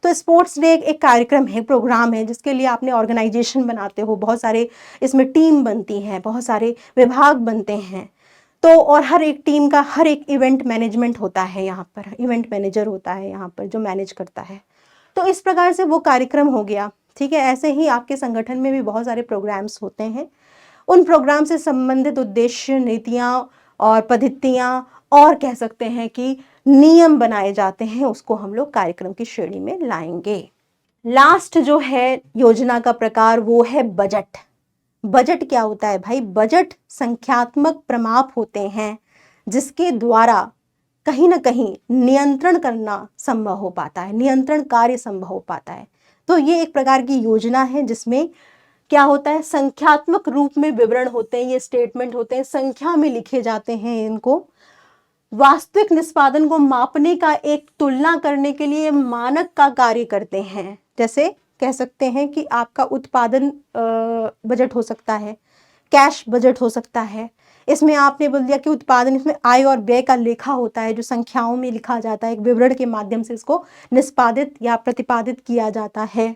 तो स्पोर्ट्स डे एक कार्यक्रम है, प्रोग्राम है, जिसके लिए आपने ऑर्गेनाइजेशन बनाते हो, बहुत सारे इसमें टीम बनती हैं, बहुत सारे विभाग बनते हैं। तो और हर एक टीम का हर एक इवेंट मैनेजमेंट होता है, यहाँ पर इवेंट मैनेजर होता है यहाँ पर जो मैनेज करता है। तो इस प्रकार से वो कार्यक्रम हो गया, ठीक है। ऐसे ही आपके संगठन में भी बहुत सारे प्रोग्राम्स होते हैं। उन प्रोग्राम से संबंधित उद्देश्य, नीतियाँ और पद्धतियाँ और कह सकते हैं कि नियम बनाए जाते हैं, उसको हम लोग कार्यक्रम की श्रेणी में लाएंगे। लास्ट जो है योजना का प्रकार वो है बजट। बजट क्या होता है भाई? बजट संख्यात्मक प्रमाप होते हैं जिसके द्वारा कहीं ना कहीं नियंत्रण करना संभव हो पाता है, नियंत्रण कार्य संभव हो पाता है। तो ये एक प्रकार की योजना है जिसमें क्या होता है, संख्यात्मक रूप में विवरण होते हैं, ये स्टेटमेंट होते हैं, संख्या में लिखे जाते हैं। इनको वास्तविक निष्पादन को मापने का, एक तुलना करने के लिए मानक का कार्य करते हैं। जैसे कह सकते हैं कि आपका उत्पादन बजट हो सकता है, कैश बजट हो सकता है। इसमें आपने बोल दिया कि उत्पादन, इसमें आय और व्यय का लेखा होता है जो संख्याओं में लिखा जाता है, एक विवरण के माध्यम से इसको निष्पादित या प्रतिपादित किया जाता है।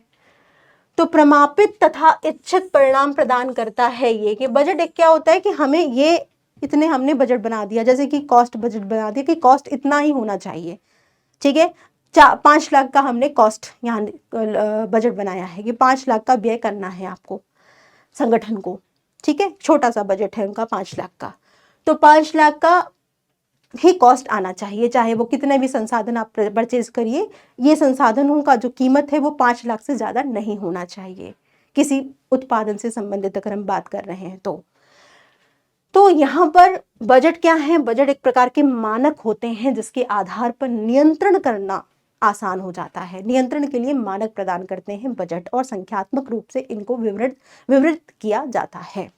तो प्रमापित तथा इच्छित परिणाम प्रदान करता है ये कि बजट एक क्या होता है कि हमें ये इतने हमने बजट बना दिया, जैसे कि कॉस्ट बजट बना दिया कि कॉस्ट इतना ही होना चाहिए, ठीक है। 5 लाख का हमने कॉस्ट यहाँ बजट बनाया है कि 5 लाख का व्यय करना है आपको संगठन को, ठीक है। छोटा सा बजट है उनका 5 लाख का, तो 5 लाख का ही कॉस्ट आना चाहिए, चाहे वो कितने भी संसाधन आप परचेज करिए, ये संसाधनों का जो कीमत है वो 5 लाख से ज़्यादा नहीं होना चाहिए किसी उत्पादन से संबंधित अगर हम बात कर रहे हैं तो यहाँ पर बजट क्या है, बजट एक प्रकार के मानक होते हैं जिसके आधार पर नियंत्रण करना आसान हो जाता है। नियंत्रण के लिए मानक प्रदान करते हैं बजट, और संख्यात्मक रूप से इनको विवृत किया जाता है,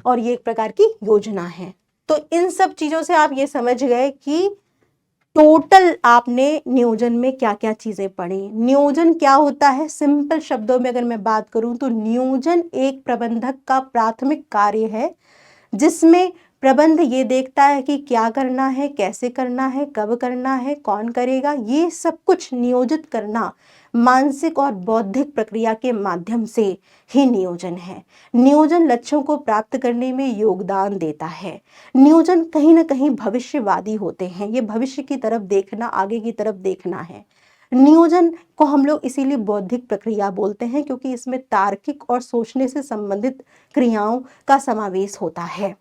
और ये एक प्रकार की योजना है। तो इन सब चीजों से आप ये समझ गए कि टोटल आपने नियोजन में क्या क्या चीजें पढ़ी। नियोजन क्या होता है, सिंपल शब्दों में अगर मैं बात करूं तो नियोजन एक प्रबंधक का प्राथमिक कार्य है जिसमें प्रबंध ये देखता है कि क्या करना है, कैसे करना है, कब करना है, कौन करेगा, ये सब कुछ नियोजित करना मानसिक और बौद्धिक प्रक्रिया के माध्यम से ही नियोजन है। नियोजन लक्ष्यों को प्राप्त करने में योगदान देता है। नियोजन कहीं ना कहीं भविष्यवादी होते हैं, ये भविष्य की तरफ देखना, आगे की तरफ देखना है। नियोजन को हम लोग इसीलिए बौद्धिक प्रक्रिया बोलते हैं क्योंकि इसमें तार्किक और सोचने से संबंधित क्रियाओं का समावेश होता है,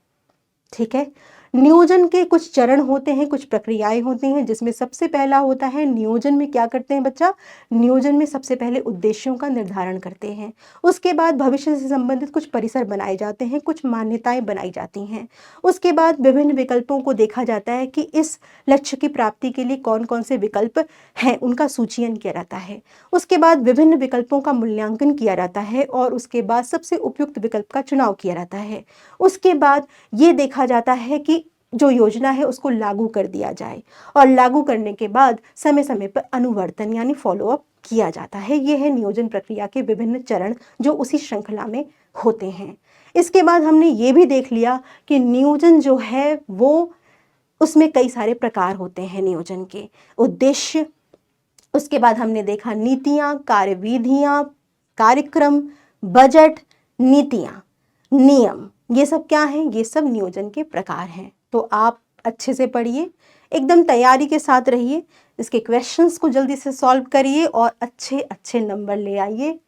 ठीक है। नियोजन के कुछ चरण होते हैं, कुछ प्रक्रियाएं होती हैं, जिसमें सबसे पहला होता है नियोजन में क्या करते हैं बच्चा, नियोजन में सबसे पहले उद्देश्यों का निर्धारण करते हैं। उसके बाद भविष्य से संबंधित कुछ परिसर बनाए जाते हैं, कुछ मान्यताएं बनाई जाती हैं। उसके बाद विभिन्न विकल्पों को देखा जाता है कि इस लक्ष्य की प्राप्ति के लिए कौन कौन से विकल्प हैं, उनका सूचीयन किया जाता है। उसके बाद विभिन्न विकल्पों का मूल्यांकन किया जाता है और उसके बाद सबसे उपयुक्त विकल्प का चुनाव किया जाता है। उसके बाद ये देखा जाता है कि जो योजना है उसको लागू कर दिया जाए, और लागू करने के बाद समय समय पर अनुवर्तन यानी फॉलोअप किया जाता है। ये है नियोजन प्रक्रिया के विभिन्न चरण जो उसी श्रृंखला में होते हैं। इसके बाद हमने ये भी देख लिया कि नियोजन जो है वो उसमें कई सारे प्रकार होते हैं नियोजन के। उद्देश्य, उसके बाद हमने देखा नीतियाँ, कार्यविधियाँ, कार्यक्रम, बजट, नीतियाँ, नियम, ये सब क्या हैं, ये सब नियोजन के प्रकार हैं। तो आप अच्छे से पढ़िए, एकदम तैयारी के साथ रहिए, इसके क्वेश्चंस को जल्दी से सॉल्व करिए और अच्छे अच्छे नंबर ले आइए।